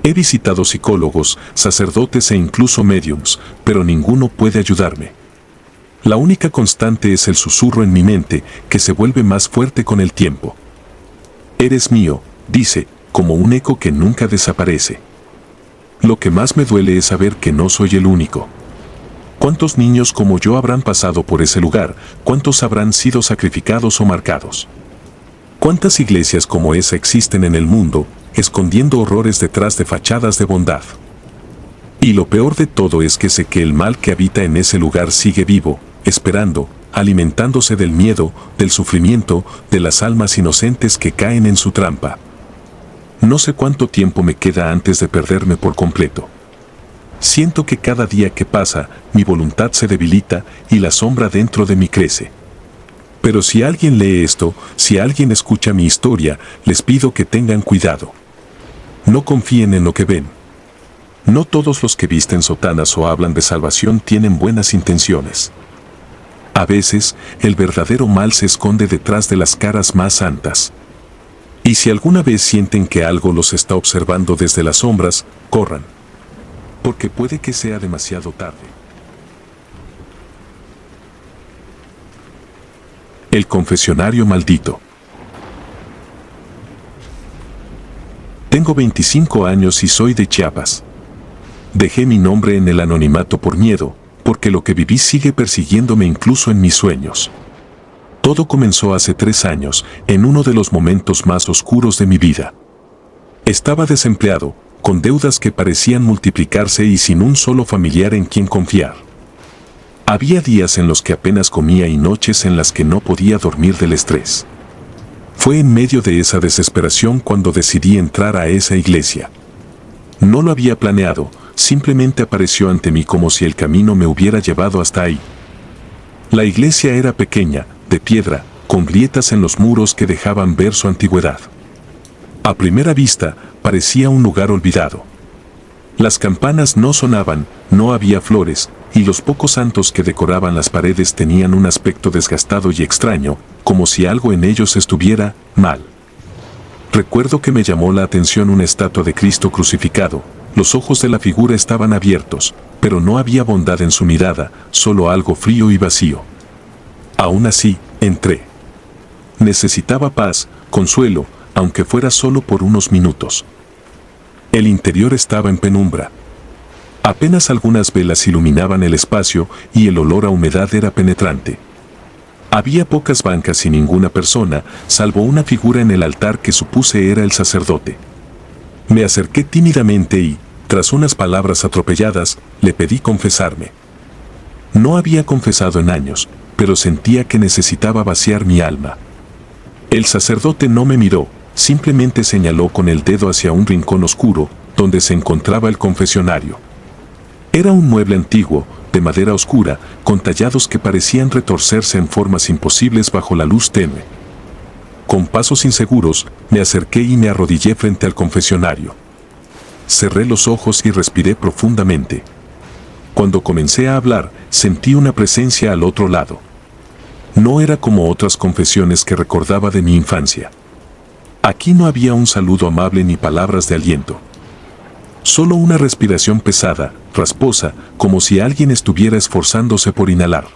He visitado psicólogos, sacerdotes e incluso médiums, pero ninguno puede ayudarme. La única constante es el susurro en mi mente, que se vuelve más fuerte con el tiempo. Eres mío, dice, como un eco que nunca desaparece. Lo que más me duele es saber que no soy el único. ¿Cuántos niños como yo habrán pasado por ese lugar? ¿Cuántos habrán sido sacrificados o marcados? ¿Cuántas iglesias como esa existen en el mundo, escondiendo horrores detrás de fachadas de bondad? Y lo peor de todo es que sé que el mal que habita en ese lugar sigue vivo, esperando, alimentándose del miedo, del sufrimiento, de las almas inocentes que caen en su trampa. No sé cuánto tiempo me queda antes de perderme por completo. Siento que cada día que pasa, mi voluntad se debilita y la sombra dentro de mí crece. Pero si alguien lee esto, si alguien escucha mi historia, les pido que tengan cuidado. No confíen en lo que ven. No todos los que visten sotanas o hablan de salvación tienen buenas intenciones. A veces, el verdadero mal se esconde detrás de las caras más santas. Y si alguna vez sienten que algo los está observando desde las sombras, corran. Porque puede que sea demasiado tarde. El confesionario maldito. Tengo 25 años y soy de Chiapas. Dejé mi nombre en el anonimato por miedo, porque lo que viví sigue persiguiéndome incluso en mis sueños. Todo comenzó hace 3 años, en uno de los momentos más oscuros de mi vida. Estaba desempleado, con deudas que parecían multiplicarse y sin un solo familiar en quien confiar. Había días en los que apenas comía y noches en las que no podía dormir del estrés. Fue en medio de esa desesperación cuando decidí entrar a esa iglesia. No lo había planeado, simplemente apareció ante mí como si el camino me hubiera llevado hasta ahí. La iglesia era pequeña, de piedra, con grietas en los muros que dejaban ver su antigüedad. A primera vista, parecía un lugar olvidado. Las campanas no sonaban, no había flores, y los pocos santos que decoraban las paredes tenían un aspecto desgastado y extraño, como si algo en ellos estuviera mal. Recuerdo que me llamó la atención una estatua de Cristo crucificado. Los ojos de la figura estaban abiertos, pero no había bondad en su mirada, solo algo frío y vacío. Aún así, entré. Necesitaba paz, consuelo, aunque fuera solo por unos minutos. El interior estaba en penumbra. Apenas algunas velas iluminaban el espacio y el olor a humedad era penetrante. Había pocas bancas y ninguna persona, salvo una figura en el altar que supuse era el sacerdote. Me acerqué tímidamente y, tras unas palabras atropelladas, le pedí confesarme. No había confesado en años, pero sentía que necesitaba vaciar mi alma. El sacerdote no me miró, simplemente señaló con el dedo hacia un rincón oscuro, donde se encontraba el confesionario. Era un mueble antiguo, de madera oscura, con tallados que parecían retorcerse en formas imposibles bajo la luz tenue. Con pasos inseguros, me acerqué y me arrodillé frente al confesionario. Cerré los ojos y respiré profundamente. Cuando comencé a hablar, sentí una presencia al otro lado. No era como otras confesiones que recordaba de mi infancia. Aquí no había un saludo amable ni palabras de aliento. Solo una respiración pesada, rasposa, como si alguien estuviera esforzándose por inhalar.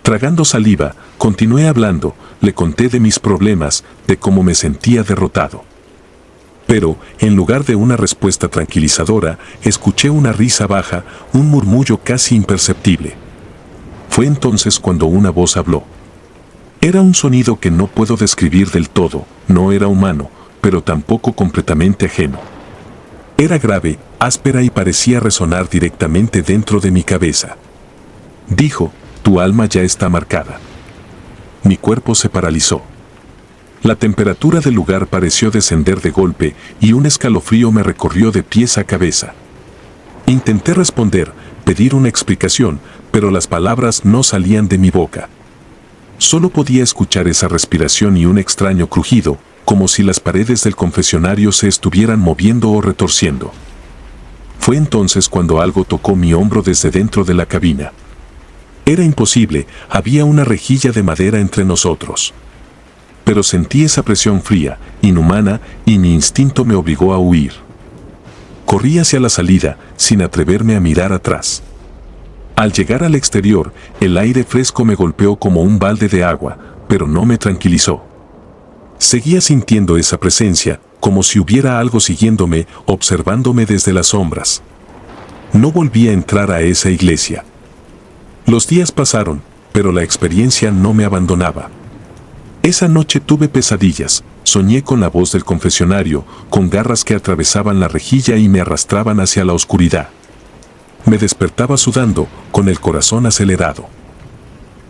Tragando saliva, continué hablando, le conté de mis problemas, de cómo me sentía derrotado. Pero, en lugar de una respuesta tranquilizadora, escuché una risa baja, un murmullo casi imperceptible. Fue entonces cuando una voz habló. Era un sonido que no puedo describir del todo, no era humano, pero tampoco completamente ajeno. Era grave, áspera y parecía resonar directamente dentro de mi cabeza. Dijo, tu alma ya está marcada. Mi cuerpo se paralizó. La temperatura del lugar pareció descender de golpe y un escalofrío me recorrió de pies a cabeza. Intenté responder, pedir una explicación, pero las palabras no salían de mi boca. Solo podía escuchar esa respiración y un extraño crujido, como si las paredes del confesionario se estuvieran moviendo o retorciendo. Fue entonces cuando algo tocó mi hombro desde dentro de la cabina. Era imposible, había una rejilla de madera entre nosotros. Pero sentí esa presión fría, inhumana, y mi instinto me obligó a huir. Corrí hacia la salida, sin atreverme a mirar atrás. Al llegar al exterior, el aire fresco me golpeó como un balde de agua, pero no me tranquilizó. Seguía sintiendo esa presencia, como si hubiera algo siguiéndome, observándome desde las sombras. No volví a entrar a esa iglesia. Los días pasaron, pero la experiencia no me abandonaba. Esa noche tuve pesadillas, soñé con la voz del confesionario, con garras que atravesaban la rejilla y me arrastraban hacia la oscuridad. Me despertaba sudando, con el corazón acelerado.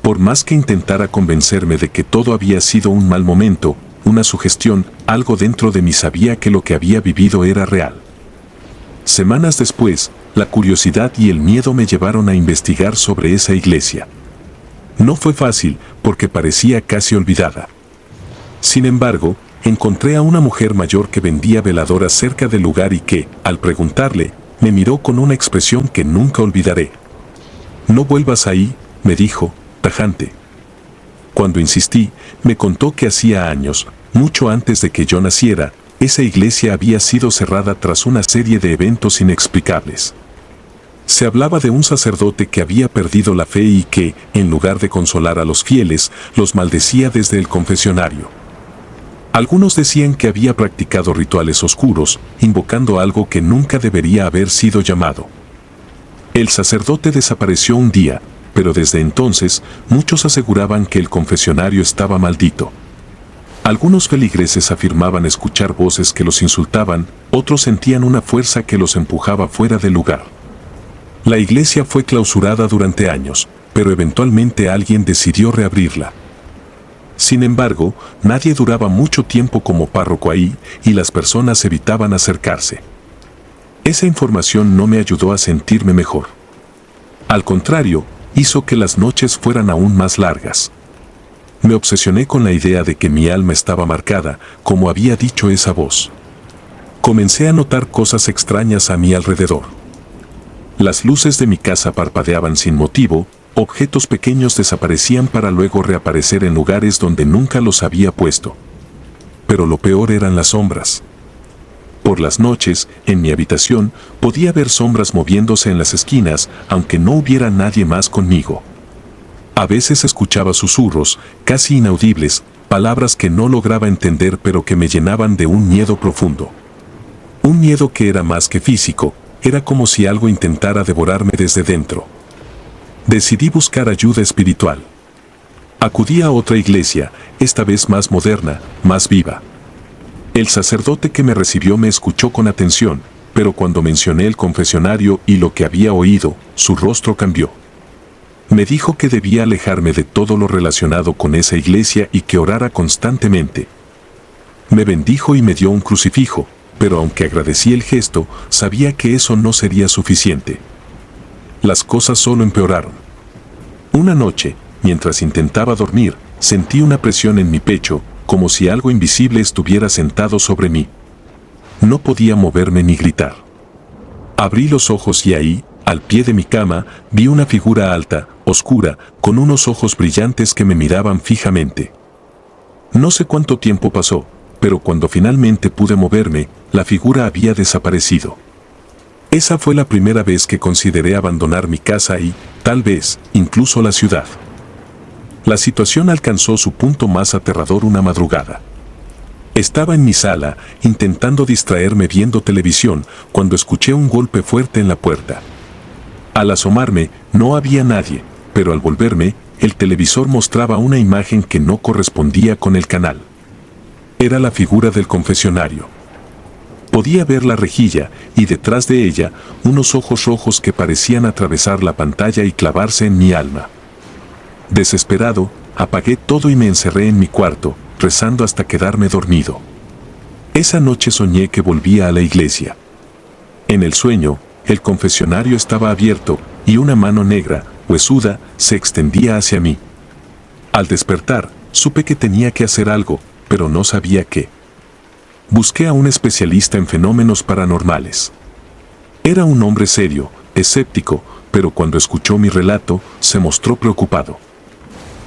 Por más que intentara convencerme de que todo había sido un mal momento, una sugestión, algo dentro de mí sabía que lo que había vivido era real. Semanas después, la curiosidad y el miedo me llevaron a investigar sobre esa iglesia. No fue fácil, porque parecía casi olvidada. Sin embargo, encontré a una mujer mayor que vendía veladoras cerca del lugar y que, al preguntarle, me miró con una expresión que nunca olvidaré. No vuelvas ahí, me dijo, tajante. Cuando insistí, me contó que hacía años, mucho antes de que yo naciera, esa iglesia había sido cerrada tras una serie de eventos inexplicables. Se hablaba de un sacerdote que había perdido la fe y que, en lugar de consolar a los fieles, los maldecía desde el confesionario. Algunos decían que había practicado rituales oscuros, invocando algo que nunca debería haber sido llamado. El sacerdote desapareció un día, pero desde entonces, muchos aseguraban que el confesionario estaba maldito. Algunos feligreses afirmaban escuchar voces que los insultaban, otros sentían una fuerza que los empujaba fuera del lugar. La iglesia fue clausurada durante años, pero eventualmente alguien decidió reabrirla. Sin embargo, nadie duraba mucho tiempo como párroco ahí, y las personas evitaban acercarse. Esa información no me ayudó a sentirme mejor. Al contrario, hizo que las noches fueran aún más largas. Me obsesioné con la idea de que mi alma estaba marcada, como había dicho esa voz. Comencé a notar cosas extrañas a mi alrededor. Las luces de mi casa parpadeaban sin motivo, objetos pequeños desaparecían para luego reaparecer en lugares donde nunca los había puesto. Pero lo peor eran las sombras. Por las noches, en mi habitación, podía ver sombras moviéndose en las esquinas, aunque no hubiera nadie más conmigo. A veces escuchaba susurros, casi inaudibles, palabras que no lograba entender pero que me llenaban de un miedo profundo. Un miedo que era más que físico, era como si algo intentara devorarme desde dentro. Decidí buscar ayuda espiritual. Acudí a otra iglesia, esta vez más moderna, más viva. El sacerdote que me recibió me escuchó con atención, pero cuando mencioné el confesionario y lo que había oído, su rostro cambió. Me dijo que debía alejarme de todo lo relacionado con esa iglesia y que orara constantemente. Me bendijo y me dio un crucifijo, pero aunque agradecí el gesto, sabía que eso no sería suficiente. las cosas solo empeoraron. Una noche, mientras intentaba dormir, sentí una presión en mi pecho, como si algo invisible estuviera sentado sobre mí. No podía moverme ni gritar. Abrí los ojos y ahí, al pie de mi cama, vi una figura alta, oscura, con unos ojos brillantes que me miraban fijamente. No sé cuánto tiempo pasó, pero cuando finalmente pude moverme, la figura había desaparecido. Esa fue la primera vez que consideré abandonar mi casa y, tal vez, incluso la ciudad. La situación alcanzó su punto más aterrador una madrugada. Estaba en mi sala, intentando distraerme viendo televisión, cuando escuché un golpe fuerte en la puerta. Al asomarme, no había nadie, pero al volverme, el televisor mostraba una imagen que no correspondía con el canal. Era la figura del confesionario. Podía ver la rejilla, y detrás de ella, unos ojos rojos que parecían atravesar la pantalla y clavarse en mi alma. Desesperado, apagué todo y me encerré en mi cuarto, rezando hasta quedarme dormido. Esa noche soñé que volvía a la iglesia. En el sueño, el confesionario estaba abierto, y una mano negra, huesuda, se extendía hacia mí. Al despertar, supe que tenía que hacer algo, pero no sabía qué. Busqué a un especialista en fenómenos paranormales. Era un hombre serio, escéptico, pero cuando escuchó mi relato, se mostró preocupado.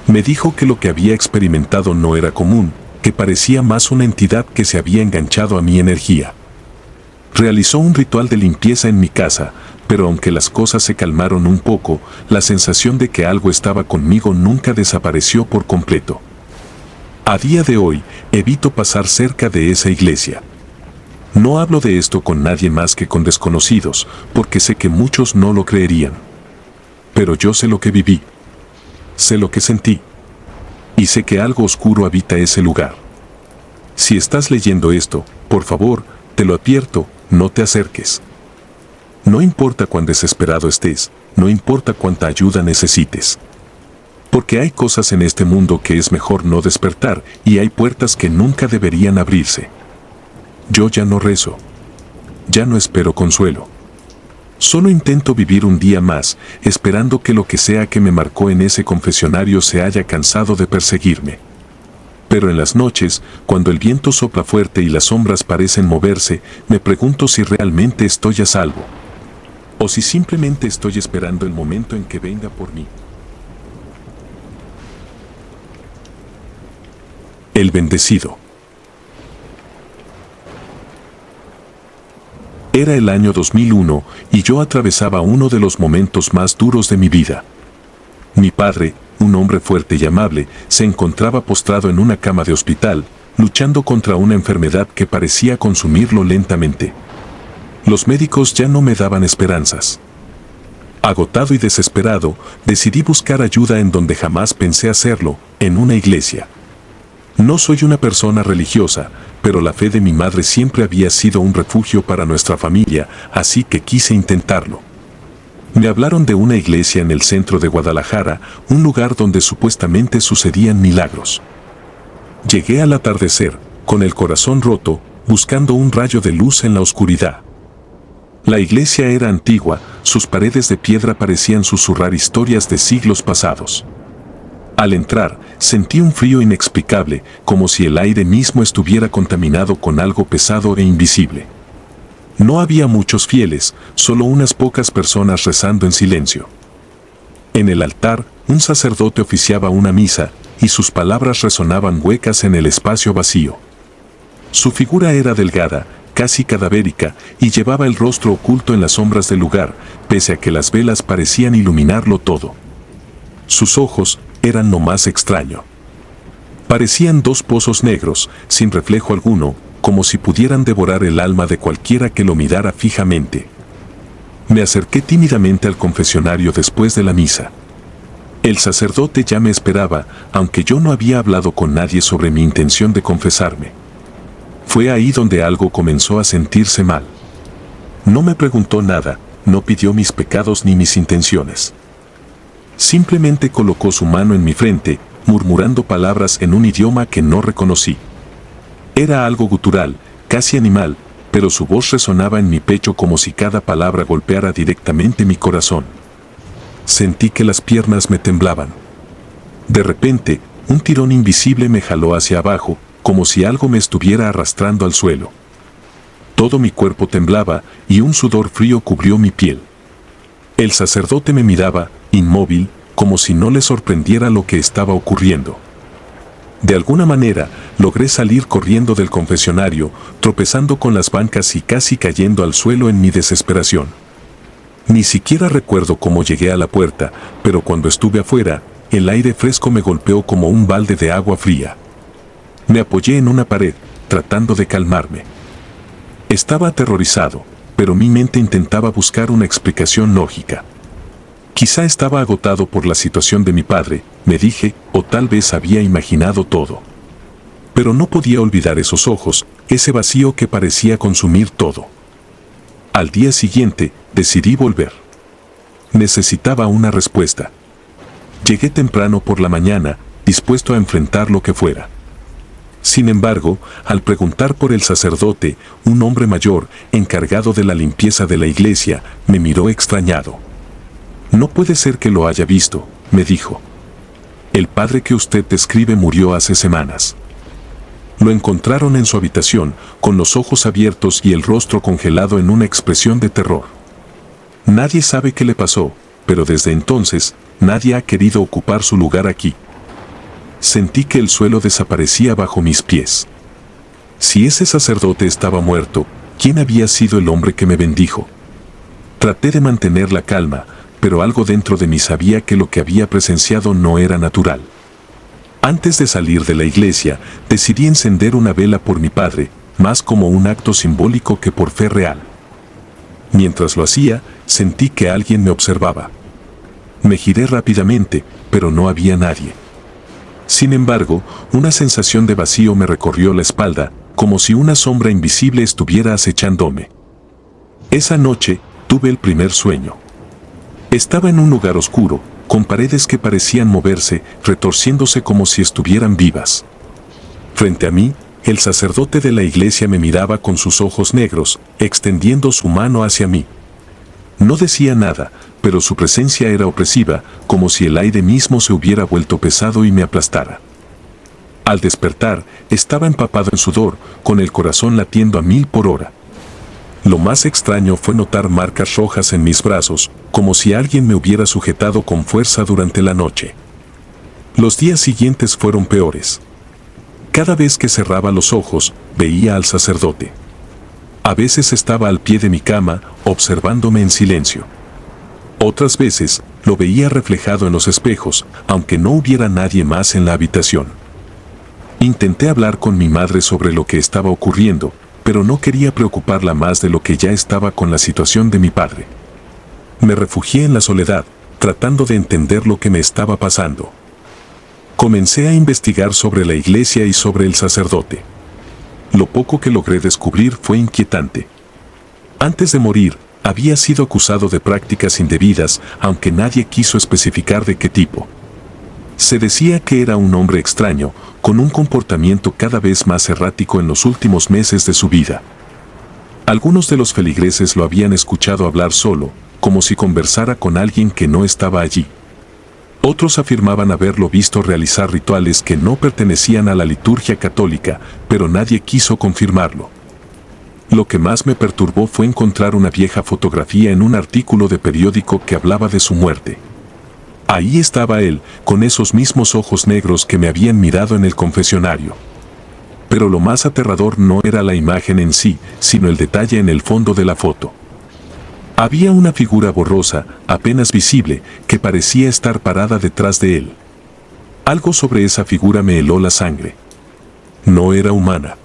Me dijo que lo que había experimentado no era común, que parecía más una entidad que se había enganchado a mi energía. Realizó un ritual de limpieza en mi casa, pero aunque las cosas se calmaron un poco, la sensación de que algo estaba conmigo nunca desapareció por completo. A día de hoy, evito pasar cerca de esa iglesia. No hablo de esto con nadie más que con desconocidos, porque sé que muchos no lo creerían. Pero yo sé lo que viví. Sé lo que sentí. Y sé que algo oscuro habita ese lugar. Si estás leyendo esto, por favor, te lo advierto, no te acerques. No importa cuán desesperado estés, no importa cuánta ayuda necesites. Porque hay cosas en este mundo que es mejor no despertar y hay puertas que nunca deberían abrirse. Yo ya no rezo. Ya no espero consuelo. Solo intento vivir un día más, esperando que lo que sea que me marcó en ese confesionario se haya cansado de perseguirme. Pero en las noches, cuando el viento sopla fuerte y las sombras parecen moverse, me pregunto si realmente estoy a salvo. O si simplemente estoy esperando el momento en que venga por mí. El bendecido. Era el año 2001 y yo atravesaba uno de los momentos más duros de mi vida. Mi padre, un hombre fuerte y amable, se encontraba postrado en una cama de hospital, luchando contra una enfermedad que parecía consumirlo lentamente. Los médicos ya no me daban esperanzas. Agotado y desesperado, decidí buscar ayuda en donde jamás pensé hacerlo, en una iglesia. No soy una persona religiosa, pero la fe de mi madre siempre había sido un refugio para nuestra familia, así que quise intentarlo. Me hablaron de una iglesia en el centro de Guadalajara, un lugar donde supuestamente sucedían milagros. Llegué al atardecer, con el corazón roto, buscando un rayo de luz en la oscuridad. La iglesia era antigua, sus paredes de piedra parecían susurrar historias de siglos pasados. Al entrar, sentí un frío inexplicable, como si el aire mismo estuviera contaminado con algo pesado e invisible. No había muchos fieles, solo unas pocas personas rezando en silencio. En el altar, un sacerdote oficiaba una misa, y sus palabras resonaban huecas en el espacio vacío. Su figura era delgada, casi cadavérica, y llevaba el rostro oculto en las sombras del lugar, pese a que las velas parecían iluminarlo todo. Sus ojos eran lo más extraño. Parecían dos pozos negros, sin reflejo alguno, como si pudieran devorar el alma de cualquiera que lo mirara fijamente. Me acerqué tímidamente al confesionario después de la misa. El sacerdote ya me esperaba, aunque yo no había hablado con nadie sobre mi intención de confesarme. Fue ahí donde algo comenzó a sentirse mal. No me preguntó nada, no pidió mis pecados ni mis intenciones. Simplemente colocó su mano en mi frente, murmurando palabras en un idioma que no reconocí. Era algo gutural, casi animal, pero su voz resonaba en mi pecho como si cada palabra golpeara directamente mi corazón. Sentí que las piernas me temblaban. De repente, un tirón invisible me jaló hacia abajo, como si algo me estuviera arrastrando al suelo. Todo mi cuerpo temblaba y un sudor frío cubrió mi piel. El sacerdote me miraba, inmóvil, como si no le sorprendiera lo que estaba ocurriendo. De alguna manera, logré salir corriendo del confesionario, tropezando con las bancas y casi cayendo al suelo en mi desesperación. Ni siquiera recuerdo cómo llegué a la puerta, pero cuando estuve afuera, el aire fresco me golpeó como un balde de agua fría. Me apoyé en una pared, tratando de calmarme. Estaba aterrorizado, pero mi mente intentaba buscar una explicación lógica. Quizá estaba agotado por la situación de mi padre, me dije, o tal vez había imaginado todo. Pero no podía olvidar esos ojos, ese vacío que parecía consumir todo. Al día siguiente, decidí volver. Necesitaba una respuesta. Llegué temprano por la mañana, dispuesto a enfrentar lo que fuera. Sin embargo, al preguntar por el sacerdote, un hombre mayor, encargado de la limpieza de la iglesia, me miró extrañado. No puede ser que lo haya visto, me dijo. El padre que usted describe murió hace semanas. Lo encontraron en su habitación, con los ojos abiertos y el rostro congelado en una expresión de terror. Nadie sabe qué le pasó, pero desde entonces, nadie ha querido ocupar su lugar aquí. Sentí que el suelo desaparecía bajo mis pies. Si ese sacerdote estaba muerto, ¿quién había sido el hombre que me bendijo? Traté de mantener la calma, pero algo dentro de mí sabía que lo que había presenciado no era natural. Antes de salir de la iglesia, decidí encender una vela por mi padre, más como un acto simbólico que por fe real. Mientras lo hacía, sentí que alguien me observaba. Me giré rápidamente, pero no había nadie. Sin embargo, una sensación de vacío me recorrió la espalda, como si una sombra invisible estuviera acechándome. Esa noche, tuve el primer sueño. Estaba en un lugar oscuro, con paredes que parecían moverse, retorciéndose como si estuvieran vivas. Frente a mí, el sacerdote de la iglesia me miraba con sus ojos negros, extendiendo su mano hacia mí. No decía nada, pero su presencia era opresiva, como si el aire mismo se hubiera vuelto pesado y me aplastara. Al despertar, estaba empapado en sudor, con el corazón latiendo a 1000 por hora. Lo más extraño fue notar marcas rojas en mis brazos, como si alguien me hubiera sujetado con fuerza durante la noche. Los días siguientes fueron peores. Cada vez que cerraba los ojos, veía al sacerdote. A veces estaba al pie de mi cama, observándome en silencio. Otras veces, lo veía reflejado en los espejos, aunque no hubiera nadie más en la habitación. Intenté hablar con mi madre sobre lo que estaba ocurriendo, pero no quería preocuparla más de lo que ya estaba con la situación de mi padre. Me refugié en la soledad, tratando de entender lo que me estaba pasando. Comencé a investigar sobre la iglesia y sobre el sacerdote. Lo poco que logré descubrir fue inquietante. Antes de morir, había sido acusado de prácticas indebidas, aunque nadie quiso especificar de qué tipo. Se decía que era un hombre extraño, con un comportamiento cada vez más errático en los últimos meses de su vida. Algunos de los feligreses lo habían escuchado hablar solo, como si conversara con alguien que no estaba allí. Otros afirmaban haberlo visto realizar rituales que no pertenecían a la liturgia católica, pero nadie quiso confirmarlo. Lo que más me perturbó fue encontrar una vieja fotografía en un artículo de periódico que hablaba de su muerte. Ahí estaba él, con esos mismos ojos negros que me habían mirado en el confesionario. Pero lo más aterrador no era la imagen en sí, sino el detalle en el fondo de la foto. Había una figura borrosa, apenas visible, que parecía estar parada detrás de él. Algo sobre esa figura me heló la sangre. No era humana.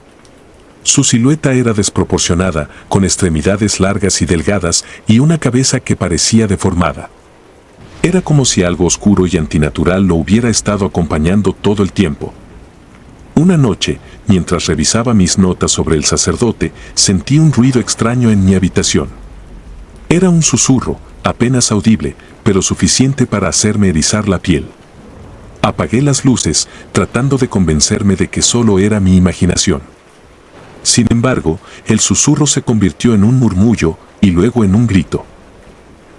Su silueta era desproporcionada, con extremidades largas y delgadas y una cabeza que parecía deformada. Era como si algo oscuro y antinatural lo hubiera estado acompañando todo el tiempo. Una noche, mientras revisaba mis notas sobre el sacerdote, sentí un ruido extraño en mi habitación. Era un susurro, apenas audible, pero suficiente para hacerme erizar la piel. Apagué las luces, tratando de convencerme de que solo era mi imaginación. Sin embargo, el susurro se convirtió en un murmullo y luego en un grito.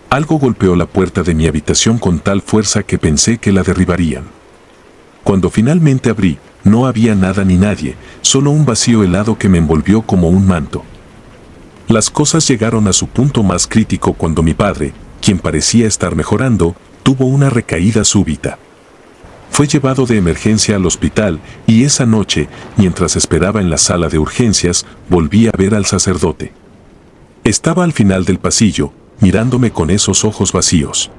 Algo golpeó la puerta de mi habitación con tal fuerza que pensé que la derribarían. Cuando finalmente abrí, no había nada ni nadie, solo un vacío helado que me envolvió como un manto. Las cosas llegaron a su punto más crítico cuando mi padre, quien parecía estar mejorando, tuvo una recaída súbita. Fue llevado de emergencia al hospital y esa noche, mientras esperaba en la sala de urgencias, volví a ver al sacerdote. Estaba al final del pasillo, mirándome con esos ojos vacíos.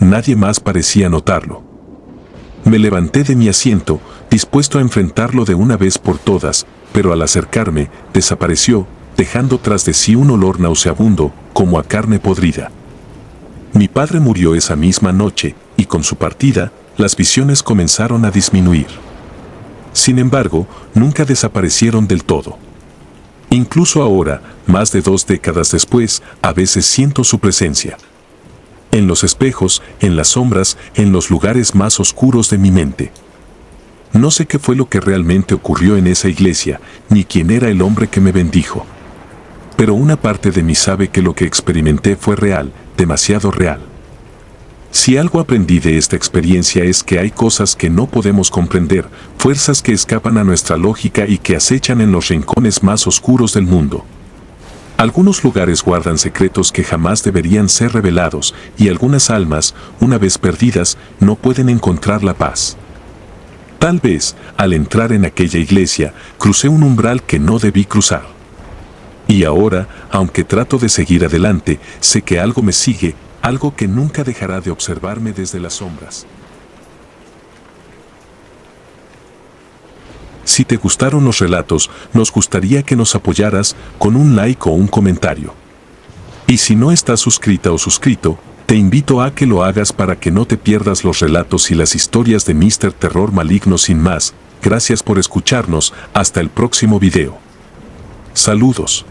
Nadie más parecía notarlo. Me levanté de mi asiento, dispuesto a enfrentarlo de una vez por todas, pero al acercarme, desapareció, dejando tras de sí un olor nauseabundo, como a carne podrida. Mi padre murió esa misma noche, y con su partida, las visiones comenzaron a disminuir. Sin embargo, nunca desaparecieron del todo. Incluso ahora, más de 2 décadas después, a veces siento su presencia. En los espejos, en las sombras, en los lugares más oscuros de mi mente. No sé qué fue lo que realmente ocurrió en esa iglesia, ni quién era el hombre que me bendijo. Pero una parte de mí sabe que lo que experimenté fue real, demasiado real. Si algo aprendí de esta experiencia es que hay cosas que no podemos comprender, fuerzas que escapan a nuestra lógica y que acechan en los rincones más oscuros del mundo. Algunos lugares guardan secretos que jamás deberían ser revelados, y algunas almas, una vez perdidas, no pueden encontrar la paz. Tal vez, al entrar en aquella iglesia, crucé un umbral que no debí cruzar. Y ahora, aunque trato de seguir adelante, sé que algo me sigue, algo que nunca dejará de observarme desde las sombras. Si te gustaron los relatos, nos gustaría que nos apoyaras con un like o un comentario. Y si no estás suscrita o suscrito, te invito a que lo hagas para que no te pierdas los relatos y las historias de Mr. Terror Maligno. Sin más, gracias por escucharnos, hasta el próximo video. Saludos.